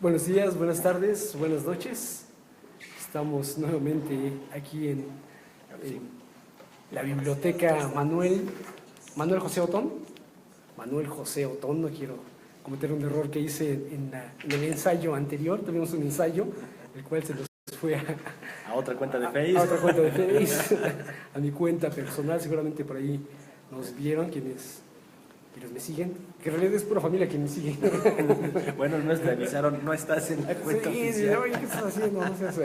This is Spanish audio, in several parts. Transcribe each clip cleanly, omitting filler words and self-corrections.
Buenos días, buenas tardes, buenas noches. Estamos nuevamente aquí en la biblioteca Manuel José Otón. Manuel José Otón, no quiero cometer un error que hice en el ensayo anterior. Tuvimos un ensayo, el cual se nos fue a otra cuenta de Facebook. A otra cuenta de Facebook, a mi cuenta personal. Seguramente por ahí nos vieron quienes me siguen, que en realidad es pura familia quien me sigue. Bueno, nos te avisaron, no estás en la cuenta oficial. Oye, ¿qué estás haciendo? No seas...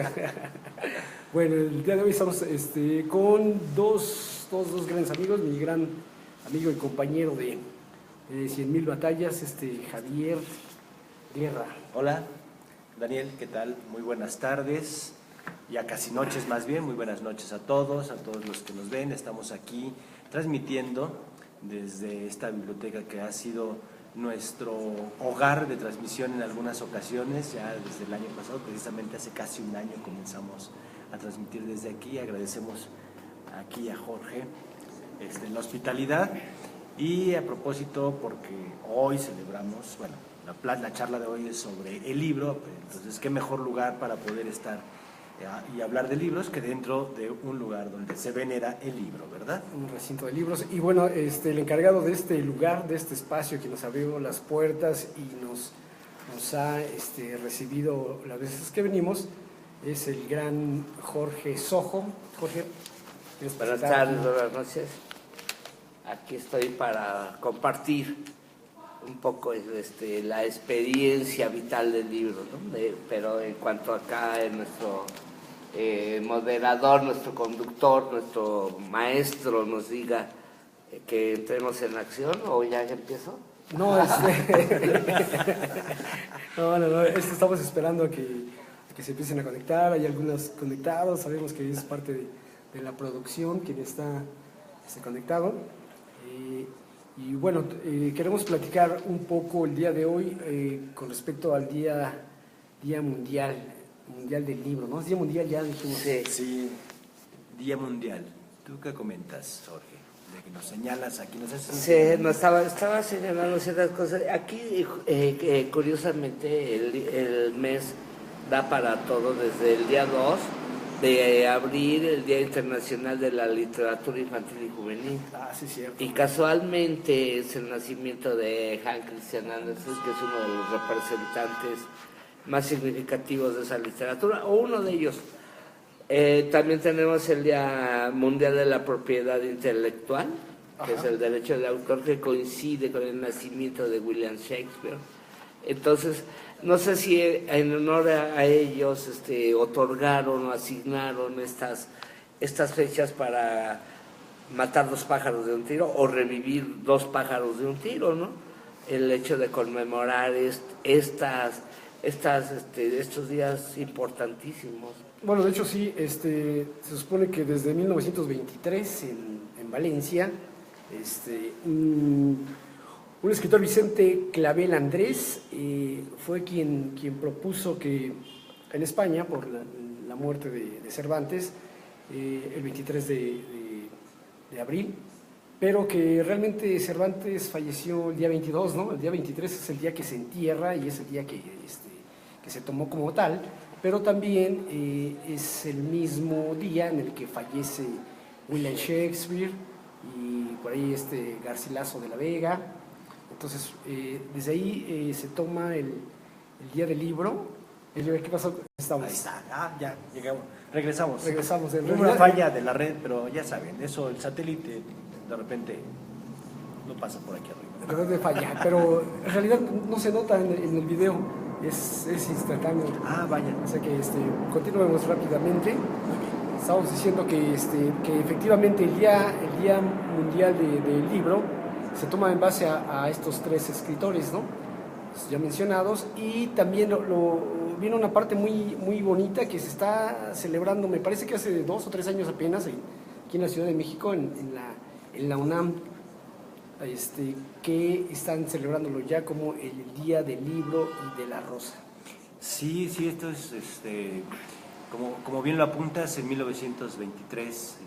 Bueno, el día de hoy estamos con dos grandes amigos, mi gran amigo y compañero de 100,000 batallas, Javier Guerra. Hola, Daniel, ¿qué tal? Muy buenas tardes, ya casi noches más bien, muy buenas noches a todos los que nos ven. Estamos aquí transmitiendo desde esta biblioteca que ha sido nuestro hogar de transmisión en algunas ocasiones, ya desde el año pasado, precisamente hace casi un año comenzamos a transmitir desde aquí. Agradecemos aquí a Jorge la hospitalidad, y a propósito, porque hoy celebramos, bueno, la charla de hoy es sobre el libro, entonces qué mejor lugar para poder estar y hablar de libros que dentro de un lugar donde se venera el libro, ¿verdad? Un recinto de libros. Y bueno, el encargado de este lugar, de este espacio que nos abrió las puertas y nos ha recibido las veces que venimos, es el gran Jorge Sojo. Jorge, buenas tardes, buenas noches. Aquí estoy para compartir un poco la experiencia vital del libro, ¿no? Pero en cuanto acá en nuestro moderador, nuestro conductor, nuestro maestro nos diga que entremos en acción, ¿o ya empiezo? No, no, estamos esperando a que se empiecen a conectar. Hay algunos conectados, sabemos que es parte de la producción quien está conectado. Y bueno, queremos platicar un poco el día de hoy con respecto al Día Mundial del Libro, ¿no? Es Día Mundial, ya dijimos. Sí, Día Mundial. ¿Tú qué comentas, Jorge? De que nos señalas aquí, nos haces... Sí, no, estaba señalando ciertas cosas. Aquí, curiosamente, el mes da para todo, desde el día 2 de abril, el Día Internacional de la Literatura Infantil y Juvenil. Ah, sí, cierto. Y casualmente es el nacimiento de Hans Christian Andersen, que es uno de los representantes más significativos de esa literatura, o uno de ellos. También tenemos el Día Mundial de la Propiedad Intelectual, que es el derecho de autor, que coincide con el nacimiento de William Shakespeare. Entonces, no sé si en honor a ellos otorgaron o asignaron estas fechas para matar 2 pájaros de un tiro, o revivir 2 pájaros de un tiro, ¿no? El hecho de conmemorar estos días importantísimos. Bueno, de hecho sí, se supone que desde 1923 en Valencia, un escritor, Vicente Clavel Andrés, fue quien propuso que en España, por la muerte de Cervantes, el 23 de abril, pero que realmente Cervantes falleció el día 22, ¿no? El día 23 es el día que se entierra y es el día que se tomó como tal, pero también es el mismo día en el que fallece William Shakespeare y por ahí Garcilaso de la Vega. Entonces, desde ahí se toma el Día del Libro. ¿Qué pasó? Estamos. Ahí está, ya llegamos. Regresamos. Hubo Una falla de la red, pero ya saben, eso, el satélite de repente no pasa por aquí arriba. De repente falla, pero en realidad no se nota en el video, es instantáneo. Ah, vaya. O sea que continuemos rápidamente. Estamos diciendo que efectivamente el Día Mundial del Libro se toma en base a estos 3 escritores, ¿no? Ya mencionados, y también viene una parte muy, muy bonita que se está celebrando, me parece que hace 2 o 3 años apenas, aquí en la Ciudad de México, en la UNAM, que están celebrándolo ya como el Día del Libro y de la Rosa. Sí, esto es, como bien lo apuntas, en 1923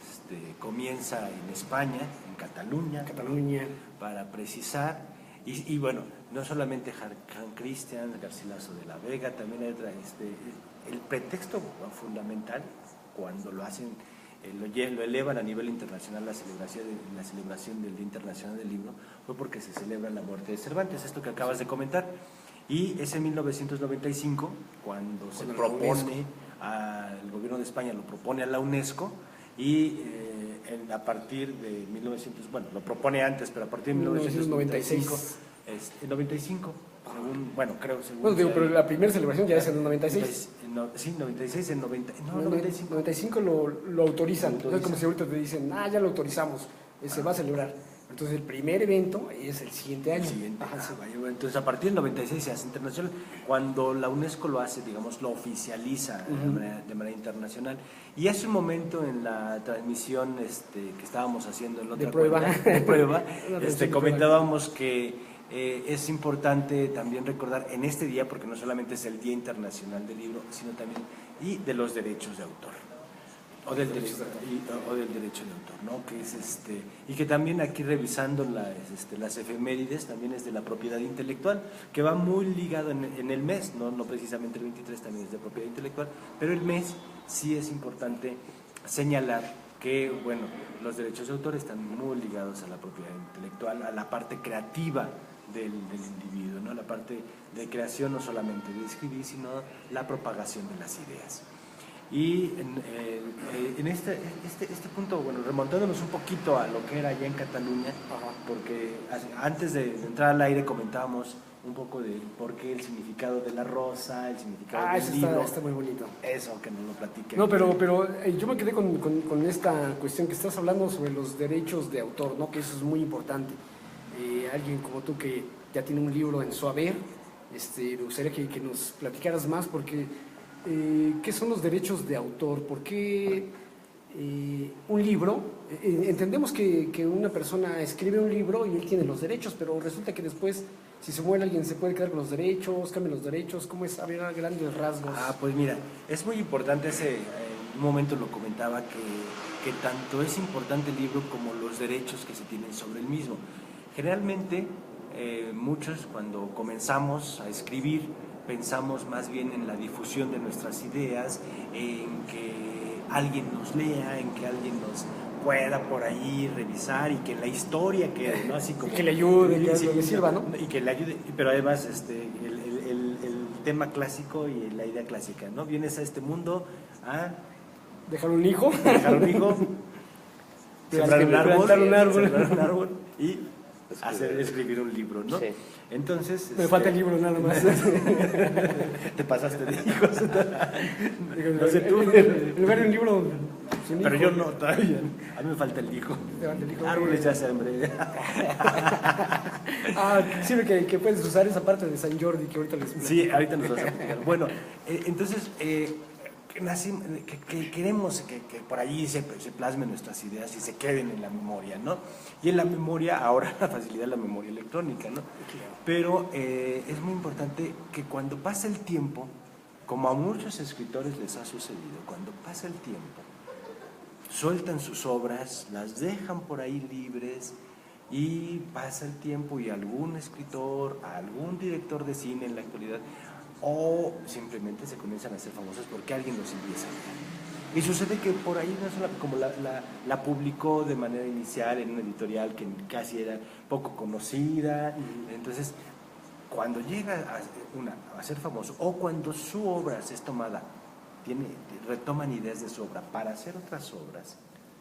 comienza en España, en Cataluña, Cataluña, para precisar, Y bueno, no solamente Hans Christian, Garcilaso de la Vega, también hay otra, el pretexto fundamental cuando lo hacen, lo elevan a nivel internacional la celebración del Día Internacional del Libro, fue porque se celebra la muerte de Cervantes, esto que acabas de comentar. Y es en 1995 cuando se propone, el gobierno de España lo propone a la UNESCO y a partir de 1900, bueno, lo propone antes, pero a partir de 1995, 95, según, bueno, creo, según... Bueno, digo, pero la primera celebración ya es en el 96. Sí, 96, en 95 lo autorizan. Entonces, como si ahorita te dicen, ya lo autorizamos, se va a celebrar. Entonces, el primer evento es el siguiente año. Entonces, a partir del 96 se hace internacional. Cuando la UNESCO lo hace, digamos, lo oficializa de manera internacional. Y hace un momento en la transmisión que estábamos haciendo en otra de prueba comentábamos que es importante también recordar en este día, porque no solamente es el Día Internacional del Libro, sino también y de los derechos de autor. O del derecho de autor, ¿no? Que es y que también aquí revisando las efemérides también es de la propiedad intelectual, que va muy ligado en el mes, no precisamente el 23 también es de propiedad intelectual, pero el mes sí es importante señalar que, bueno, los derechos de autor están muy ligados a la propiedad intelectual, a la parte creativa del individuo, ¿no? La parte de creación no solamente de escribir, sino la propagación de las ideas. Y en este punto, bueno, remontándonos un poquito a lo que era allá en Cataluña, porque antes de entrar al aire comentábamos un poco de por qué el significado de la rosa, el significado del libro. Está muy bonito. Eso, que nos lo platique. No, pero yo me quedé con esta cuestión que estás hablando sobre los derechos de autor, ¿no? Que eso es muy importante. Alguien como tú que ya tiene un libro en su haber, me gustaría que nos platicaras más, porque ¿qué son los derechos de autor? ¿Por qué un libro? Entendemos que una persona escribe un libro y él tiene los derechos, pero resulta que después, si se muere alguien, se puede quedar con los derechos, cambian los derechos. ¿Cómo es? A ver, a grandes rasgos. Pues mira, es muy importante un momento lo comentaba, que tanto es importante el libro como los derechos que se tienen sobre el mismo. Generalmente, muchos cuando comenzamos a escribir, pensamos más bien en la difusión de nuestras ideas, en que alguien nos lea, en que alguien nos pueda por ahí revisar y que la historia quede, ¿no? Así como, que le ayude, que le sirva, ¿no? Y que le ayude, pero además el tema clásico y la idea clásica, ¿no? Vienes a este mundo a... Dejar un hijo. Sembrar un árbol y escribir un libro, ¿no? Sí. Entonces... Me falta el libro nada más. Te pasaste de hijos. No sé tú. En lugar de un libro... Pero yo no, todavía. A mí me falta el hijo. Árboles ya sembré. Sirve que puedes usar esa parte de San Jordi que ahorita les explico. Sí, ahorita nos vas a explicar. Bueno, entonces... que queremos que por allí se plasmen nuestras ideas y se queden en la memoria, ¿no? Y en la memoria, ahora la facilidad de la memoria electrónica, ¿no? Pero es muy importante que cuando pasa el tiempo, como a muchos escritores les ha sucedido, cuando pasa el tiempo, sueltan sus obras, las dejan por ahí libres, y pasa el tiempo y algún escritor, algún director de cine en la actualidad, o simplemente se comienzan a hacer famosos porque alguien los empieza a leer. Y sucede que por ahí, no solo como la publicó de manera inicial en una editorial que casi era poco conocida, entonces cuando llega a ser famoso, o cuando su obra es tomada, retoman ideas de su obra para hacer otras obras,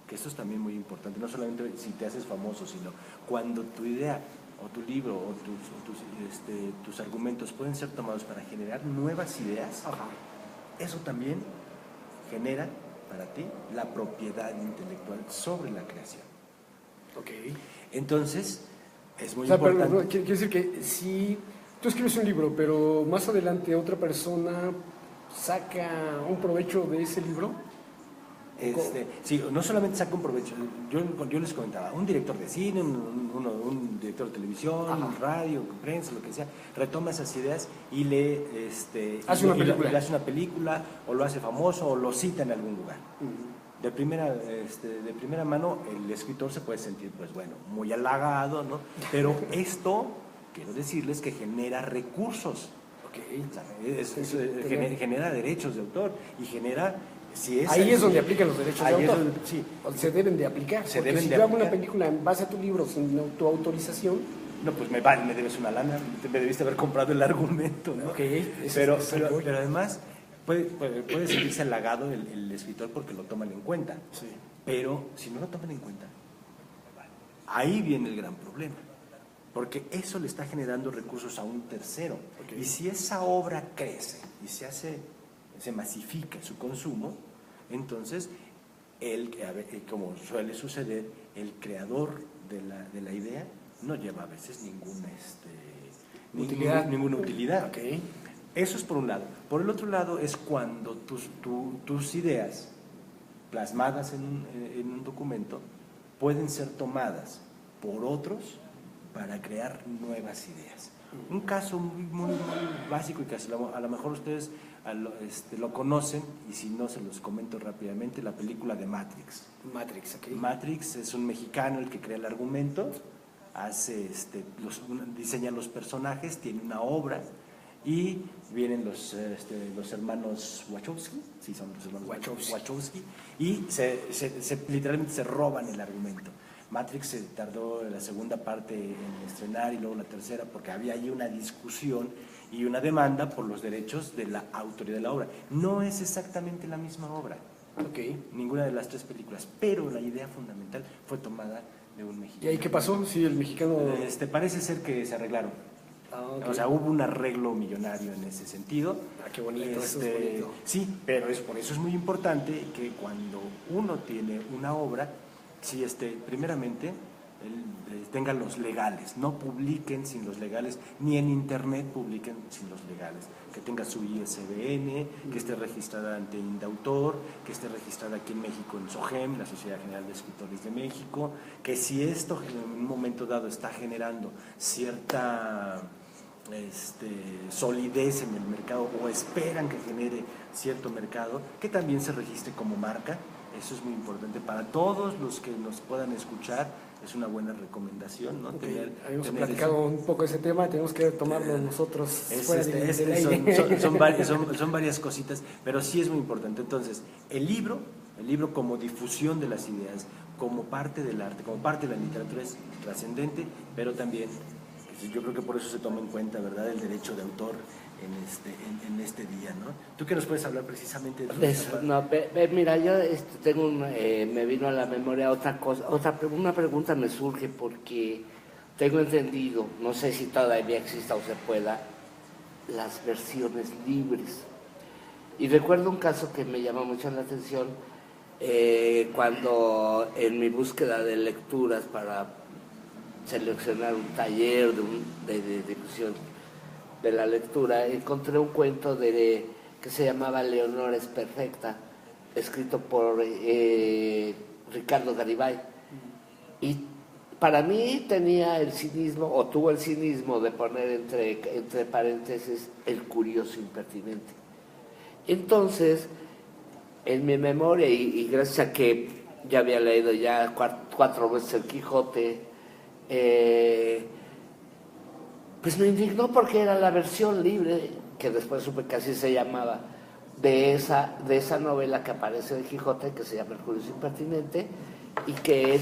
que esto es también muy importante, no solamente si te haces famoso, sino cuando tu idea o tu libro o tus argumentos pueden ser tomados para generar nuevas ideas. Eso también genera para ti la propiedad intelectual sobre la creación. Entonces, es muy importante. Pero, quiere decir que si tú escribes un libro, pero más adelante otra persona saca un provecho de ese libro. Sí, no solamente saca un provecho, yo les comentaba, un director de cine, un director de televisión, radio, prensa, lo que sea, retoma esas ideas y le hace una película, o lo hace famoso, o lo cita en algún lugar. De primera mano, el escritor se puede sentir, pues bueno, muy halagado, ¿no? Pero esto quiero decirles que genera recursos. Okay. O sea, genera derechos de autor y genera... Ahí es donde aplican los derechos de autor. Sí. Se deben de aplicar. Si yo hago una película en base a tu libro sin tu autorización... No, pues me debes una lana, me debiste haber comprado el argumento, ¿no? Pero además puede sentirse halagado el escritor porque lo toman en cuenta. Sí. Pero si no lo toman en cuenta, ahí viene el gran problema. Porque eso le está generando recursos a un tercero. Y si esa obra crece y se masifica su consumo, entonces, como suele suceder, el creador de la idea no lleva a veces ninguna utilidad. Okay. Eso es por un lado. Por el otro lado es cuando tus ideas plasmadas en un documento pueden ser tomadas por otros para crear nuevas ideas. Un caso muy básico y que a lo mejor ustedes lo conocen, y si no se los comento rápidamente, la película de Matrix. Matrix es un mexicano el que crea el argumento, diseña los personajes, tiene una obra, y vienen los hermanos Wachowski, sí son los hermanos Wachowski, y literalmente se roban el argumento. Matrix se tardó la segunda parte en estrenar y luego la tercera porque había allí una discusión y una demanda por los derechos de la autoría de la obra. No es exactamente la misma obra, ninguna de las tres películas, pero la idea fundamental fue tomada de un mexicano. ¿Y ahí qué pasó? Sí, el mexicano... parece ser que se arreglaron. O sea, hubo un arreglo millonario en ese sentido. Qué bonito, eso es bonito. Sí, pero por eso es muy importante que cuando uno tiene una obra, sí, primeramente, tengan los legales, no publiquen sin los legales, ni en internet publiquen sin los legales, que tenga su ISBN, que esté registrada ante Indautor, que esté registrada aquí en México en SOGEM, la Sociedad General de Escritores de México, que si esto en un momento dado está generando cierta solidez en el mercado o esperan que genere cierto mercado, que también se registre como marca. Eso es muy importante para todos los que nos puedan escuchar. Es una buena recomendación, ¿no? Habíamos platicado un poco ese tema, tenemos que tomarlo nosotros fuera del aire. Son varias cositas, pero sí es muy importante. Entonces, el libro como difusión de las ideas, como parte del arte, como parte de la literatura es trascendente, pero también, yo creo que por eso se toma en cuenta, ¿verdad?, el derecho de autor en este día, ¿no? ¿Tú qué nos puedes hablar precisamente de eso? No, mira, yo tengo me vino a la memoria otra cosa, una pregunta me surge porque tengo entendido, no sé si todavía exista o se pueda, las versiones libres. Y recuerdo un caso que me llamó mucho la atención cuando en mi búsqueda de lecturas para seleccionar un taller de difusión de la lectura, encontré un cuento que se llamaba Leonor es perfecta, escrito por Ricardo Garibay. Y para mí tenía el cinismo, o tuvo el cinismo de poner entre paréntesis el curioso impertinente. Entonces, en mi memoria, y gracias a que ya había leído ya 4 veces el Quijote, pues me indignó porque era la versión libre, que después supe que así se llamaba, de esa novela que aparece en el Quijote, que se llama El curioso impertinente, y que él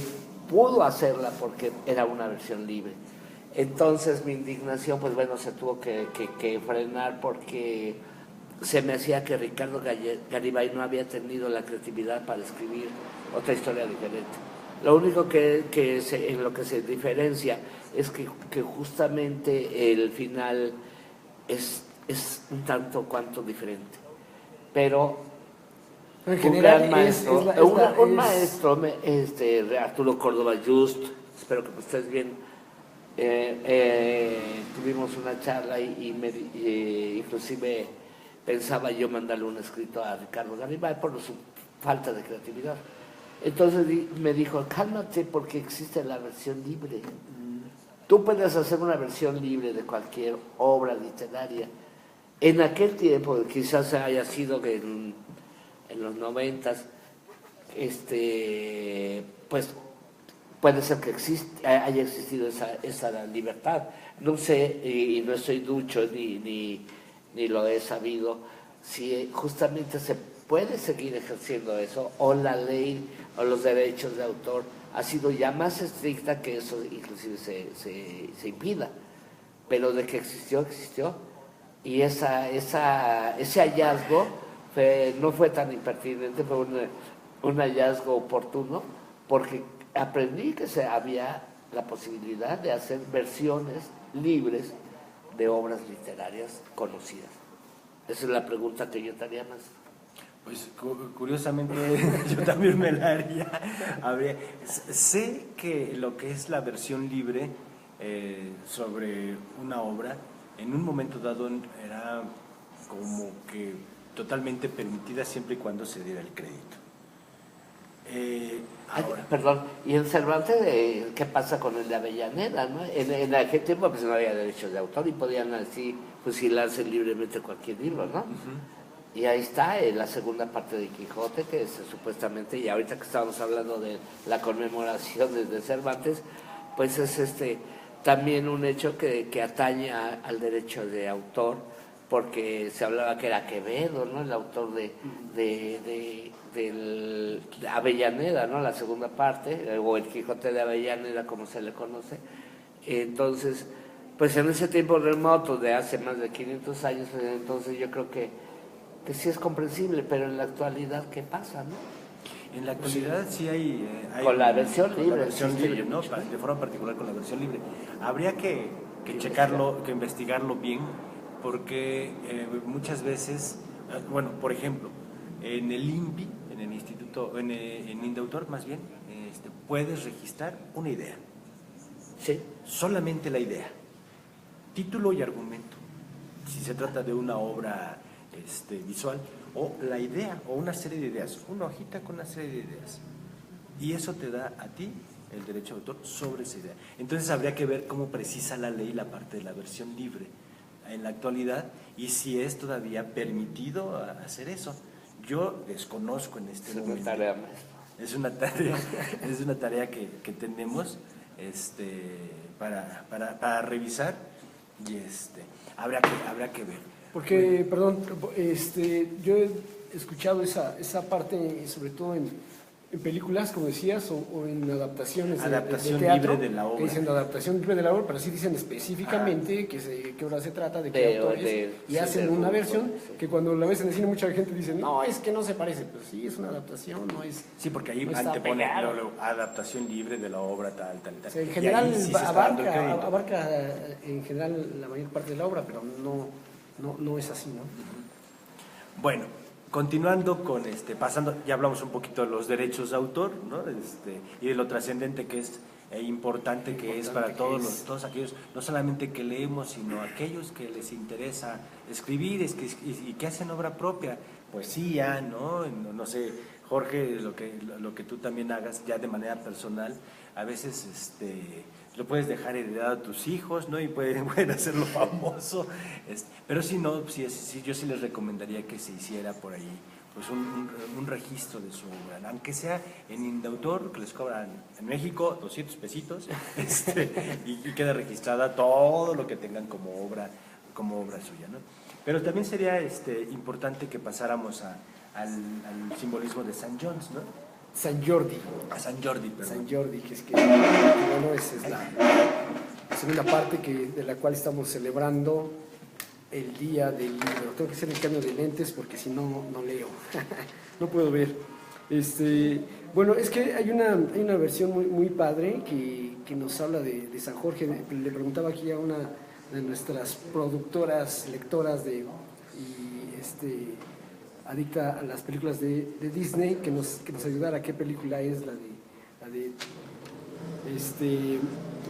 pudo hacerla porque era una versión libre. Entonces mi indignación, pues bueno, se tuvo que frenar porque se me hacía que Ricardo Garibay no había tenido la creatividad para escribir otra historia diferente. Lo único en lo que se diferencia es que justamente el final es un tanto cuanto diferente. Pero en general, un gran maestro, maestro, Arturo Córdoba Just, espero que estés bien, tuvimos una charla y inclusive pensaba yo mandarle un escrito a Ricardo Garibay por su falta de creatividad. Entonces me dijo, cálmate porque existe la versión libre. Tú puedes hacer una versión libre de cualquier obra literaria. En aquel tiempo, quizás haya sido en los 90s, pues puede ser que haya existido esa libertad. No sé, y no estoy ducho ni lo he sabido, si justamente se puede seguir ejerciendo eso, o la ley o los derechos de autor ha sido ya más estricta que eso inclusive se impida. Pero de que existió, existió. Y ese hallazgo no fue tan impertinente, fue un hallazgo oportuno, porque aprendí que había la posibilidad de hacer versiones libres de obras literarias conocidas. Esa es la pregunta que yo te haría más. Pues curiosamente yo también me la haría. Sé que lo que es la versión libre sobre una obra, en un momento dado era como que totalmente permitida siempre y cuando se diera el crédito. Ahora. Perdón, y en Cervantes, ¿qué pasa con el de Avellaneda? ¿No? En aquel tiempo pues no había derechos de autor y podían así fusilarse libremente cualquier libro, ¿no? Y ahí está la segunda parte de Quijote, que es supuestamente, y ahorita que estábamos hablando de la conmemoración de Cervantes, pues es también un hecho que atañe al derecho de autor, porque se hablaba que era Quevedo, ¿no? El autor de Avellaneda, ¿no? La segunda parte, o el Quijote de Avellaneda, como se le conoce. Entonces, pues en ese tiempo remoto, de hace más de 500 años, entonces yo creo que sí es comprensible, pero en la actualidad, ¿qué pasa, no? En la actualidad sí hay con la versión libre. La versión libre, ¿no? De forma particular con la versión libre. Habría que checarlo, que investigarlo bien, porque muchas veces, bueno, por ejemplo, en el INPI, en el Instituto, en Indautor más bien, puedes registrar una idea. Sí. Solamente la idea. Título y argumento. Si se trata de una obra visual, o la idea, o una serie de ideas, una hojita con una serie de ideas. Y eso te da a ti el derecho de autor sobre esa idea. Entonces habría que ver cómo precisa la ley la parte de la versión libre en la actualidad y si es todavía permitido hacer eso. Yo desconozco en este momento. Es una tarea que tenemos para revisar y habrá que ver. Porque, perdón, yo he escuchado esa parte, sobre todo en películas, como decías, o en adaptaciones de teatro, libre de la obra. Que dicen adaptación libre de la obra, pero sí dicen específicamente qué obra se trata, de qué autores, y hacen una versión que cuando la ves en el cine mucha gente dice, no, es que no se parece, pues sí, es una adaptación, no es... Sí, porque ahí antepone adaptación libre de la obra, tal. O sea, en general sí abarca en general la mayor parte de la obra, pero no es así, ¿no? Bueno, continuando con pasando, ya hablamos un poquito de los derechos de autor, ¿no? Y de lo trascendente que es importante que es para todos aquellos, no solamente que leemos, sino aquellos que les interesa escribir y que hacen obra propia, poesía, ¿no? No sé, Jorge, lo que tú también hagas ya de manera personal, a veces lo puedes dejar heredado a tus hijos, ¿no? Y pueden hacerlo famoso. Pero si no, yo sí les recomendaría que se hiciera por ahí pues un registro de su obra, aunque sea en Indautor, que les cobran en México 200 pesitos, y queda registrada todo lo que tengan como obra suya, ¿no? Pero también sería importante que pasáramos al simbolismo de San John's, ¿no? San Jordi. A San Jordi, perdón. San Jordi, que bueno, esa es la segunda parte de la cual estamos celebrando el día del libro. Tengo que hacer el cambio de lentes porque si no, no leo. No puedo ver. Bueno, es que hay una versión muy, muy padre que nos habla de San Jorge. Le preguntaba aquí a una de nuestras productoras, lectoras adicta a las películas de Disney, que nos ayudara. ¿Qué película es la de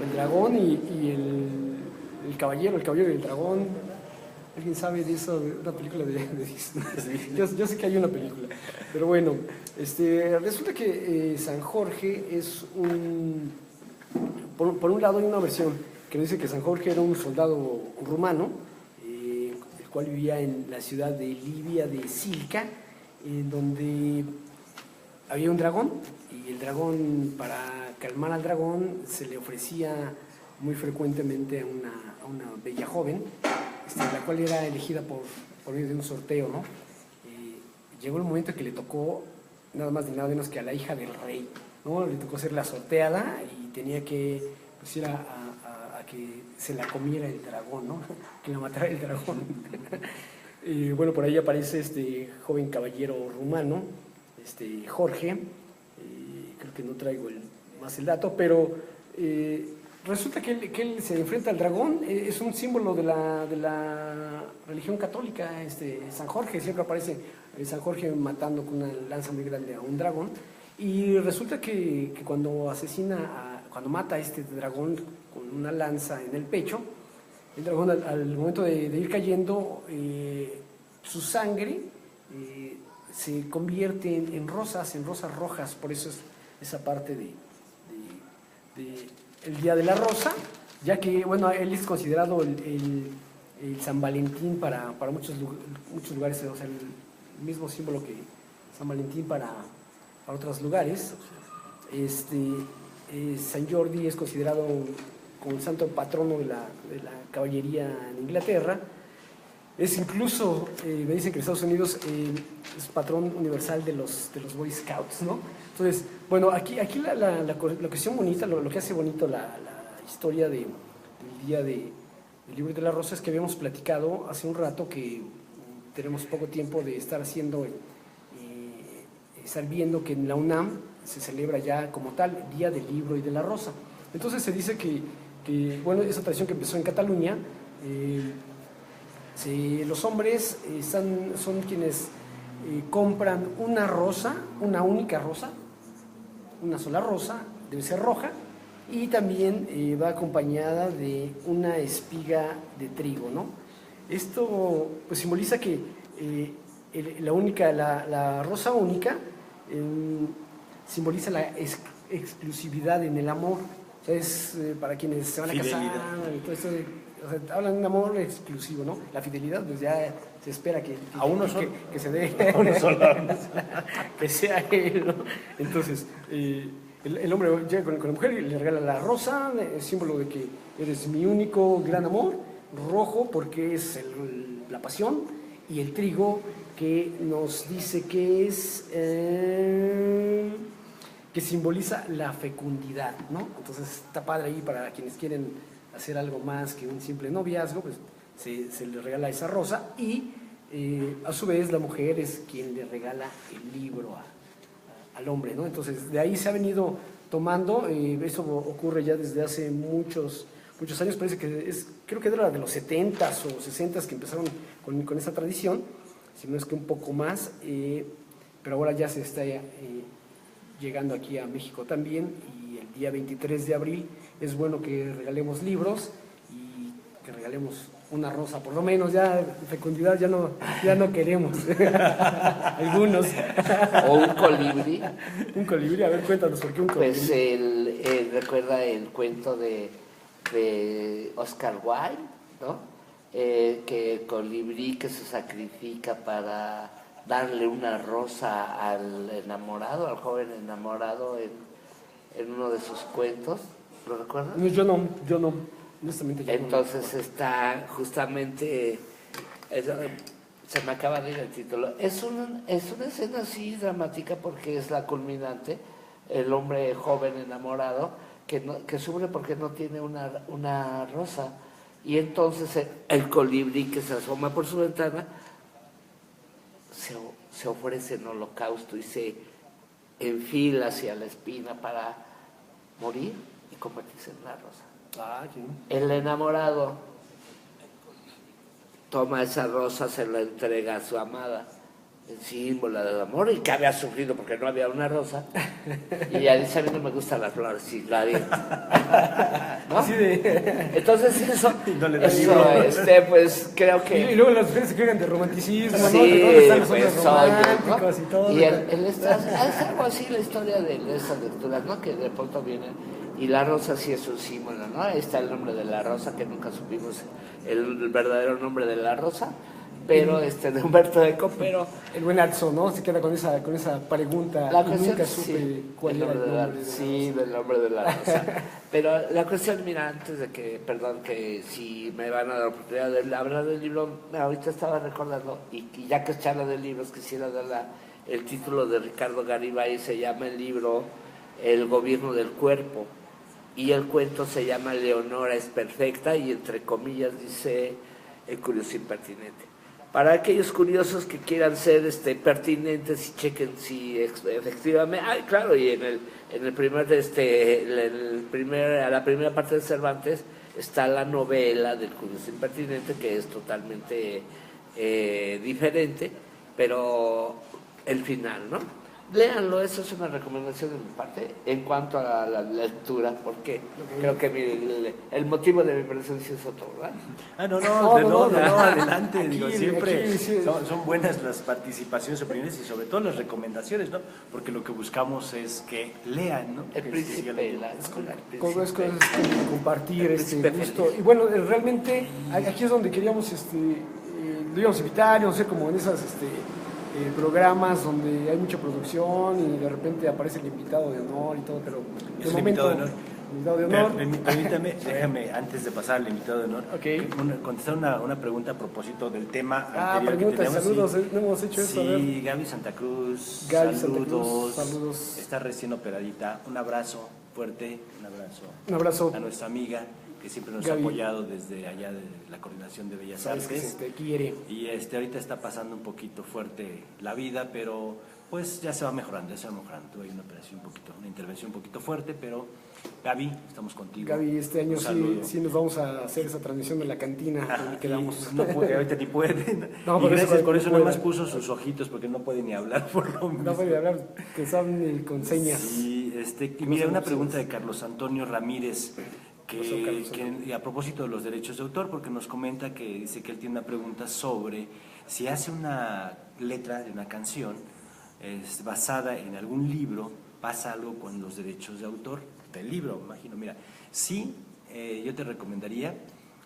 el dragón y el caballero y el dragón? ¿Alguien sabe de eso? De una película de Disney. Sí. Yo sé que hay una película, pero bueno, resulta que San Jorge es por un lado hay una versión que nos dice que San Jorge era un soldado rumano, el cual vivía en la ciudad de Libia de Silca, donde había un dragón, y el dragón, para calmar al dragón se le ofrecía muy frecuentemente a una bella joven, la cual era elegida por medio de un sorteo, ¿no? Llegó el momento que le tocó nada más ni nada menos que a la hija del rey, ¿no? Le tocó ser la sorteada y tenía que pues, ir a que se la comiera el dragón, ¿no? Que la matara el dragón. Y bueno, por ahí aparece este joven caballero rumano, Jorge, creo que no traigo más el dato, pero resulta que él se enfrenta al dragón, es un símbolo de la religión católica, San Jorge, siempre aparece San Jorge matando con una lanza muy grande a un dragón, y resulta que cuando cuando mata a este dragón con una lanza en el pecho, el dragón al momento de ir cayendo, su sangre se convierte en rosas rojas, por eso es esa parte de el Día de la Rosa, ya que, bueno, él es considerado el San Valentín para muchos lugares, o sea, el mismo símbolo que San Valentín para otros lugares. San Jordi es considerado como el santo patrono de la caballería en Inglaterra. Es incluso, me dicen que en Estados Unidos es patrón universal de los Boy Scouts, ¿no? Entonces, bueno, aquí la cuestión bonita, lo que hace bonito la historia del Día del Libro de la Rosa es que habíamos platicado hace un rato que tenemos poco tiempo de estar estar viendo que en la UNAM se celebra ya como tal el Día del Libro y de la Rosa. Entonces se dice que bueno, esa tradición que empezó en Cataluña, los hombres son quienes compran una rosa, una única rosa, una sola rosa, debe ser roja, y también va acompañada de una espiga de trigo, ¿no? Esto pues simboliza que la rosa única simboliza la exclusividad en el amor. O sea, es para quienes se van a casar y todo esto, o sea, hablan de un amor exclusivo, ¿no? La fidelidad, pues ya se espera que a uno solo, que se dé a uno solo. que sea él, ¿no? Entonces el hombre llega con la mujer y le regala la rosa, símbolo de que eres mi único gran amor, rojo porque es la pasión, y el trigo que nos dice que es que simboliza la fecundidad, ¿no? Entonces está padre ahí para quienes quieren hacer algo más que un simple noviazgo, pues se le regala esa rosa, y a su vez la mujer es quien le regala el libro al hombre, ¿no? Entonces de ahí se ha venido tomando, eso ocurre ya desde hace muchos años, parece que creo que era de los 70s o 60s que empezaron con esa tradición, si no es que un poco más, pero ahora ya se está llegando aquí a México también, y el día 23 de abril es bueno que regalemos libros y que regalemos una rosa, por lo menos. Ya fecundidad ya no queremos. Algunos. O un colibrí. Un colibrí, a ver, cuéntanos por qué un colibrí. Pues recuerda el cuento de Oscar Wilde, ¿no? Que el colibrí que se sacrifica para darle una rosa al enamorado, al joven enamorado, en uno de sus cuentos. ¿Lo recuerdas? No, yo no. Honestamente yo entonces no. Está justamente, se me acaba de ir el título. Es una escena así dramática porque es la culminante, el hombre joven enamorado que sufre porque no tiene una rosa, y entonces el colibrí que se asoma por su ventana se ofrece en holocausto y se enfila hacia la espina para morir y convertirse en una rosa. Sí. El enamorado toma esa rosa, se la entrega a su amada, el símbolo del amor, y que había sufrido porque no había una rosa, y ella dice: a mí no me gustan las flores, sí, la ¿no? Así de... Entonces eso, no le da pues creo que... Y luego las mujeres se quejan de romanticismo, sí, ¿no? De dónde están los hombres pues, románticos, ¿no? Y todo. Y él está, es algo así la historia de esas lecturas, ¿no? Que de pronto vienen, y la rosa sí es un símbolo, ¿no? Ahí está el nombre de la rosa, que nunca supimos el verdadero nombre de la rosa, pero de Humberto Eco, pero El buen Adso, ¿no? Se queda con esa pregunta. la y cuestión, nunca supe sí, cuál era el nombre de la sí, rosa. del nombre de la rosa. Pero la cuestión, mira, antes de que, perdón, que si me van a dar la oportunidad de hablar del libro, ahorita estaba recordando, y ya que charla de libros, quisiera dar el título de Ricardo Garibay, se llama el libro El gobierno del cuerpo, y el cuento se llama Leonora es perfecta, y entre comillas dice el curioso impertinente. Para aquellos curiosos que quieran ser pertinentes y chequen si efectivamente, claro, y en el primer a la primera parte de Cervantes está la novela del curioso impertinente, que es totalmente diferente, pero el final, ¿no? Léanlo, eso es una recomendación de mi parte en cuanto a la lectura, porque creo que el motivo de mi presencia es otro, ¿verdad? No, adelante, Aquí, digo, siempre aquí, sí. son buenas las participaciones, opiniones y sobre todo las recomendaciones, ¿no? Porque lo que buscamos es que lean, ¿no? El Que príncipe, sigan leyendo. Todo es compartir El este príncipe gusto. feliz. Y bueno, realmente aquí es donde queríamos, lo íbamos a invitar, íbamos a hacer como en esas programas donde hay mucha producción y de repente aparece el invitado de honor y todo, pero Es de el momento, invitado de honor. invitado de honor. Permítame, déjame, antes de pasar al invitado de honor, Ok. contestar una pregunta a propósito del tema anterior Preguntas, que teníamos. saludos, Sí. no hemos hecho eso, a ver. Sí, Gaby Santa Cruz, Gaby Santa saludos, Cruz, saludos. Está recién operadita, un abrazo fuerte, Un abrazo. a nuestra amiga que siempre nos Gaby. ha apoyado desde allá de la Coordinación de Bellas Sabes que Artes. se te quiere. Y ahorita está pasando un poquito fuerte la vida, pero pues ya se va mejorando, Tuve una intervención un poquito fuerte, pero Gaby, estamos contigo. Gaby, este año Un saludo. sí nos vamos a hacer esa transmisión de la cantina donde quedamos. No puede, ahorita ni puede. No, Y por eso gracias por no eso puede. nada más puso sus ojitos porque no puede ni hablar por lo mismo. No puede hablar, que saben con señas. Sí, y No mira, son una opciones. pregunta de Carlos Antonio Ramírez, pasó, Carlos y a propósito de los derechos de autor, porque nos comenta que dice que él tiene una pregunta sobre si hace una letra de una canción basada en algún libro, pasa algo con los derechos de autor del libro, imagino. Mira, sí, yo te recomendaría,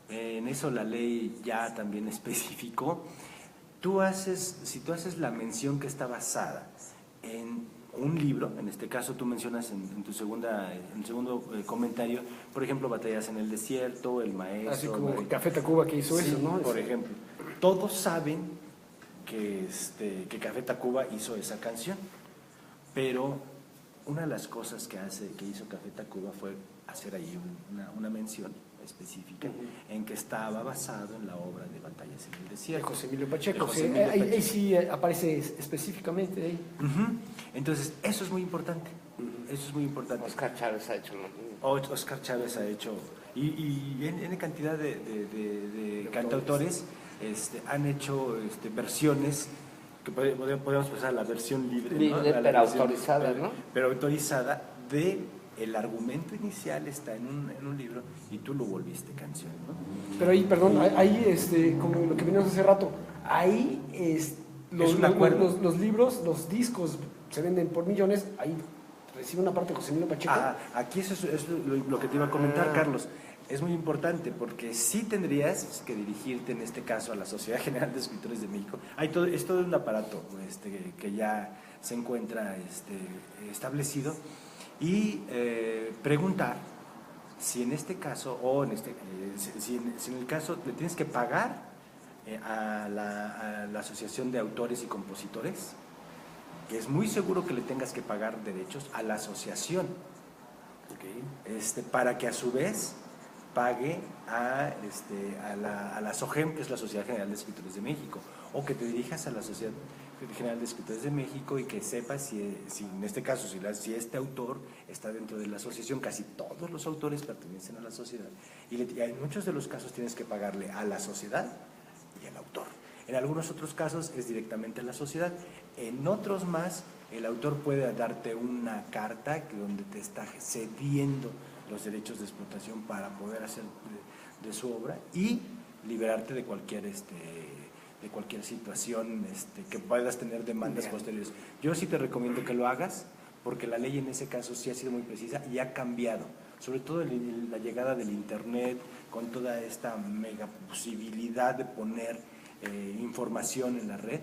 en eso la ley ya también especificó, si tú haces la mención que está basada en un libro, en este caso tú mencionas en el segundo comentario, por ejemplo, Batallas en el Desierto, El Maestro. Así como Café Tacuba que hizo Sí, eso, ¿no? por ejemplo. Todos saben que Café Tacuba hizo esa canción, pero una de las cosas que hizo Café Tacuba fue hacer ahí una mención específica en que estaba basado en la obra de Batallas en el De Desierto. José Emilio Pacheco. De José Sí, Emilio ahí Pacheco. sí aparece específicamente ahí. Ujú. Entonces, eso es muy importante. Eso es muy importante. Oscar Chávez ha hecho lo mismo. Oscar Chávez ha hecho, y en cantidad de cantautores han hecho versiones que podemos pasar a la versión libre, ¿no? Libre, A la pero versión- autorizada, ¿no? Pero autorizada el argumento inicial está en un libro y tú lo volviste canción, ¿no? Pero ahí, perdón, ahí, como lo que veníamos hace rato, ahí un acuerdo. los libros, los discos se venden por millones, ahí recibe una parte de José Emilio Pacheco. Aquí eso es lo que te iba a comentar, Carlos. Es muy importante porque sí tendrías que dirigirte en este caso a la Sociedad General de Escritores de México. Es todo un aparato que ya se encuentra establecido y preguntar si en este caso o si en el caso le tienes que pagar a la Asociación de Autores y Compositores, que es muy seguro que le tengas que pagar derechos a la asociación, para que a su vez pague a la SOGEM, que es la Sociedad General de Escritores de México, o que te dirijas a la Sociedad General de Escritores de México y que sepas si en este caso, si este autor está dentro de la asociación. Casi todos los autores pertenecen a la sociedad y en muchos de los casos tienes que pagarle a la sociedad y al autor. En algunos otros casos es directamente a la sociedad, en otros más el autor puede darte una carta donde te está cediendo los derechos de explotación para poder hacer de su obra y liberarte de cualquier situación que puedas tener demandas posteriores. Yo sí te recomiendo que lo hagas porque la ley en ese caso sí ha sido muy precisa y ha cambiado, sobre todo la llegada del internet con toda esta mega posibilidad de poner información en la red,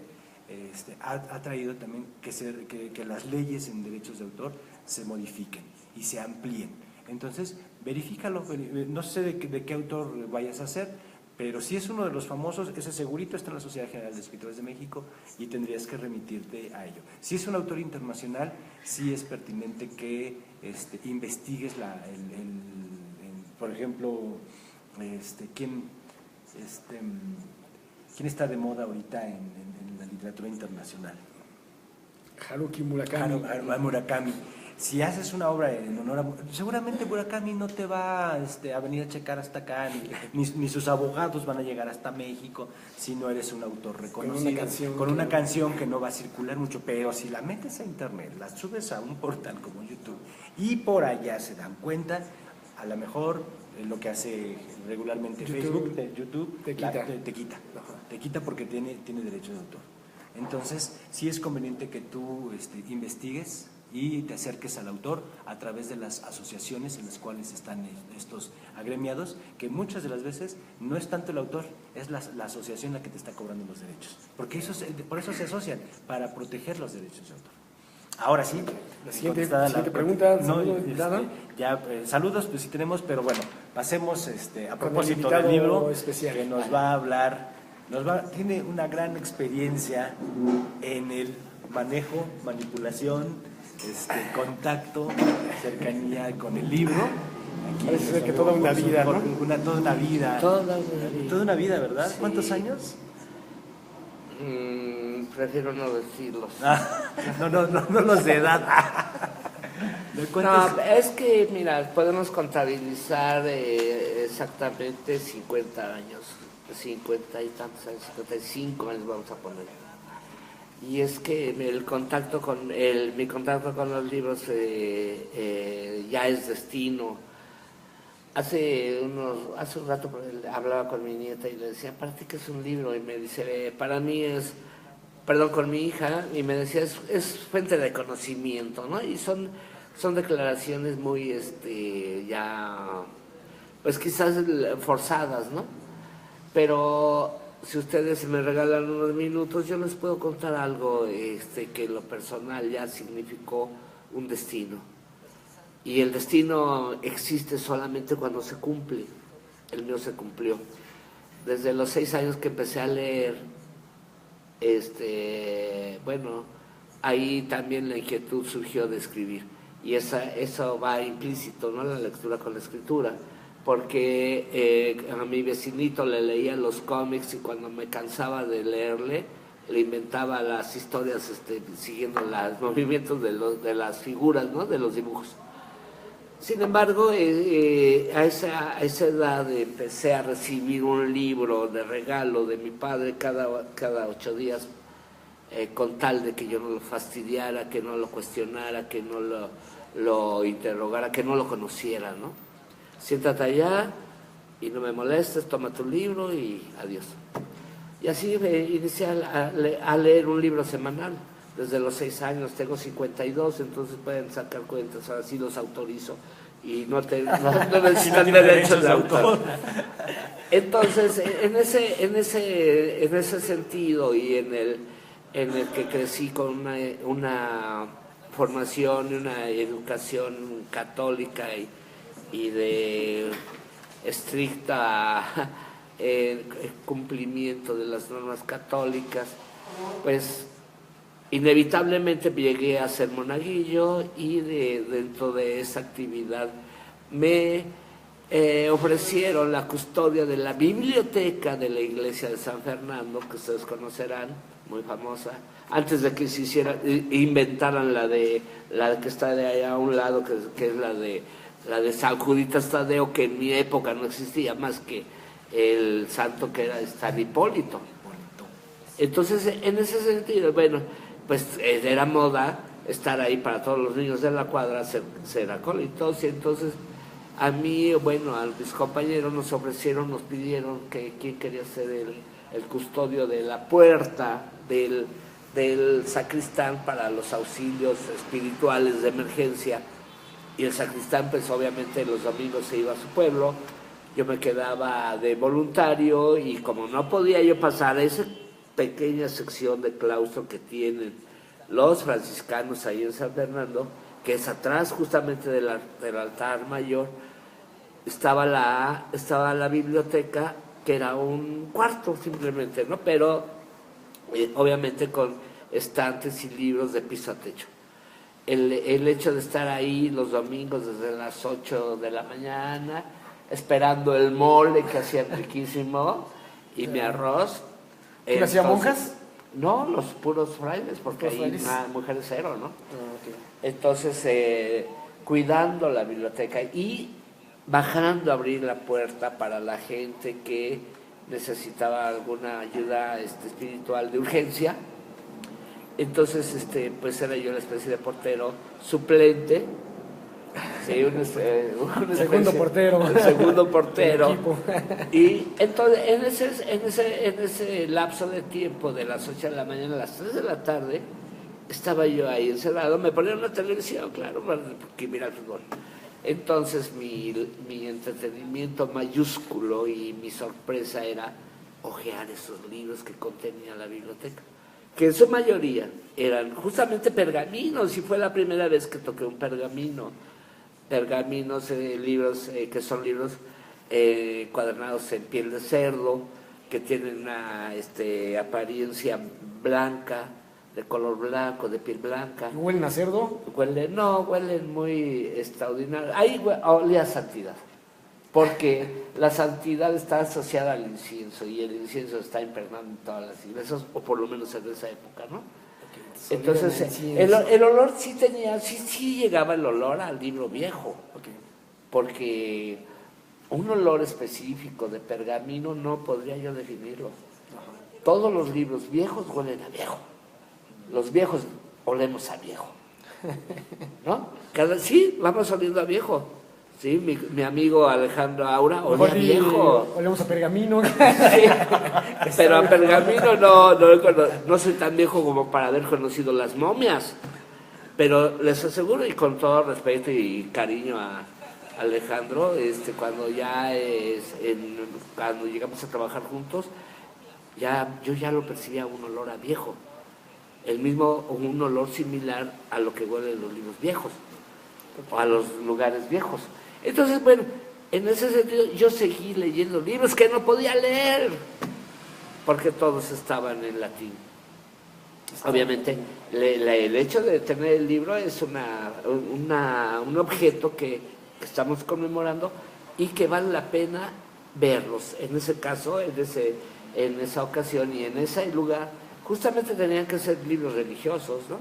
ha traído también que las leyes en derechos de autor se modifiquen y se amplíen. Entonces, verifícalo, no sé de qué autor vayas a ser, pero si es uno de los famosos, ese segurito está en la Sociedad General de Escritores de México y tendrías que remitirte a ello. Si es un autor internacional, sí es pertinente que investigues por ejemplo, ¿quién está de moda ahorita en la literatura internacional? Haruki Murakami. Murakami. Si haces una obra en honor a... Seguramente Murakami no te va a venir a checar hasta acá, ni sus abogados van a llegar hasta México si no eres un autor reconocido. Con una canción que no va a circular mucho, pero si la metes a internet, la subes a un portal como YouTube y por allá se dan cuenta, a lo mejor lo que hace regularmente YouTube te quita porque tiene derechos de autor. Entonces, sí es conveniente que tú investigues y te acerques al autor a través de las asociaciones en las cuales están estos agremiados, que muchas de las veces no es tanto el autor, es la asociación la que te está cobrando los derechos, porque por eso se asocian, para proteger los derechos de autor. Ahora sí, la siguiente pregunta. Saludos, pues sí tenemos, pero bueno, pasemos a propósito del libro especial que nos va a hablar, tiene una gran experiencia en el manejo, manipulación, contacto, cercanía con el libro. Parece que toda una vida, ¿no? Toda una vida, ¿verdad? Sí. ¿Cuántos años? Prefiero no decirlos. No los de edad. No, es que, mira, podemos contabilizar exactamente 50 años, 50 y tantos años, 55 años vamos a poner. Y es que mi contacto con los libros ya es destino. Hace un rato hablaba con mi nieta y le decía, ¿para ti qué es un libro? Y me dice, para mí con mi hija, y me decía, es fuente de conocimiento, ¿no? Y son declaraciones muy, ya, pues quizás forzadas, ¿no? Pero si ustedes me regalan unos minutos, yo les puedo contar algo que en lo personal ya significó un destino. Y el destino existe solamente cuando se cumple. El mío se cumplió. Desde los 6 años que empecé a leer, bueno, ahí también la inquietud surgió de escribir. Y eso va implícito, ¿no? La lectura con la escritura. Porque a mi vecinito le leía los cómics y cuando me cansaba de leerle, le inventaba las historias siguiendo los movimientos de las figuras, ¿no? De los dibujos. Sin embargo, a esa edad empecé a recibir un libro de regalo de mi padre cada 8 días, con tal de que yo no lo fastidiara, que no lo cuestionara, que no lo interrogara, que no lo conociera, ¿no? Siéntate allá y no me molestes, toma tu libro y adiós. Y así inicié a leer un libro semanal. Desde los 6 años, tengo 52, entonces pueden sacar cuentas, ahora sí los autorizo y no necesitan derechos de autor. Entonces, en ese sentido y en el que crecí con una formación y una educación católica y de estricta cumplimiento de las normas católicas, pues inevitablemente llegué a ser monaguillo y dentro de esa actividad me ofrecieron la custodia de la biblioteca de la iglesia de San Fernando, que ustedes conocerán, muy famosa, antes de que inventaran la que está de allá a un lado, que es la de San Juditas Tadeo, que en mi época no existía más que el santo que era San Hipólito. Entonces, en ese sentido, bueno, pues era moda estar ahí para todos los niños de la cuadra, ser acólitos, y entonces a mí, bueno, a mis compañeros nos pidieron que quién quería ser el custodio de la puerta del sacristán para los auxilios espirituales de emergencia. Y el sacristán, pues obviamente los domingos se iba a su pueblo yo me quedaba de voluntario y como no podía yo pasar a esa pequeña sección de claustro que tienen los franciscanos ahí en San Fernando, que es atrás justamente del altar mayor, estaba la biblioteca, que era un cuarto simplemente, ¿no? Pero obviamente con estantes y libros de piso a techo. El hecho de estar ahí los domingos desde las 8 de la mañana, esperando el mole que hacían riquísimo y mi arroz. ¿Quién hacía, monjas? No, los puros frailes, porque ahí mujeres cero, ¿no? Okay. Entonces, cuidando la biblioteca y bajando a abrir la puerta para la gente que necesitaba alguna ayuda espiritual de urgencia. Entonces, pues era yo una especie de portero suplente. Sí, segundo portero. El segundo portero. Y entonces, en ese lapso de tiempo, de las 8 de la mañana a las 3 de la tarde, estaba yo ahí encerrado. Me ponían una televisión, claro, porque mira el fútbol. Entonces, mi entretenimiento mayúsculo y mi sorpresa era hojear esos libros que contenía la biblioteca, que en su mayoría eran justamente pergaminos, y fue la primera vez que toqué un pergaminos, libros que son libros cuadernados en piel de cerdo, que tienen una apariencia blanca, de color blanco, de piel blanca. ¿Huelen a cerdo? Huelen muy extraordinario. Ahí olía a santidad, porque la santidad está asociada al incienso, y el incienso está impregnado en todas las iglesias, o por lo menos en esa época, ¿no? Okay. Entonces, el olor sí llegaba el olor al libro viejo, okay, porque un olor específico de pergamino no podría yo definirlo. Ajá. Todos los libros viejos huelen a viejo. Los viejos olemos a viejo, ¿no? Sí, vamos oliendo a viejo. Sí, mi amigo Alejandro Aura olía a viejo. Olemos a pergamino. Sí, pero a pergamino no soy tan viejo como para haber conocido las momias. Pero les aseguro, y con todo respeto y cariño a Alejandro, cuando llegamos a trabajar juntos, yo ya lo percibía un olor a viejo. Un olor similar a lo que huelen los libros viejos, o a los lugares viejos. Entonces, bueno, en ese sentido yo seguí leyendo libros que no podía leer, porque todos estaban en latín. Obviamente, el hecho de tener el libro es un objeto que estamos conmemorando y que vale la pena verlos. En ese caso, en esa ocasión y en ese lugar, justamente tenían que ser libros religiosos, ¿no?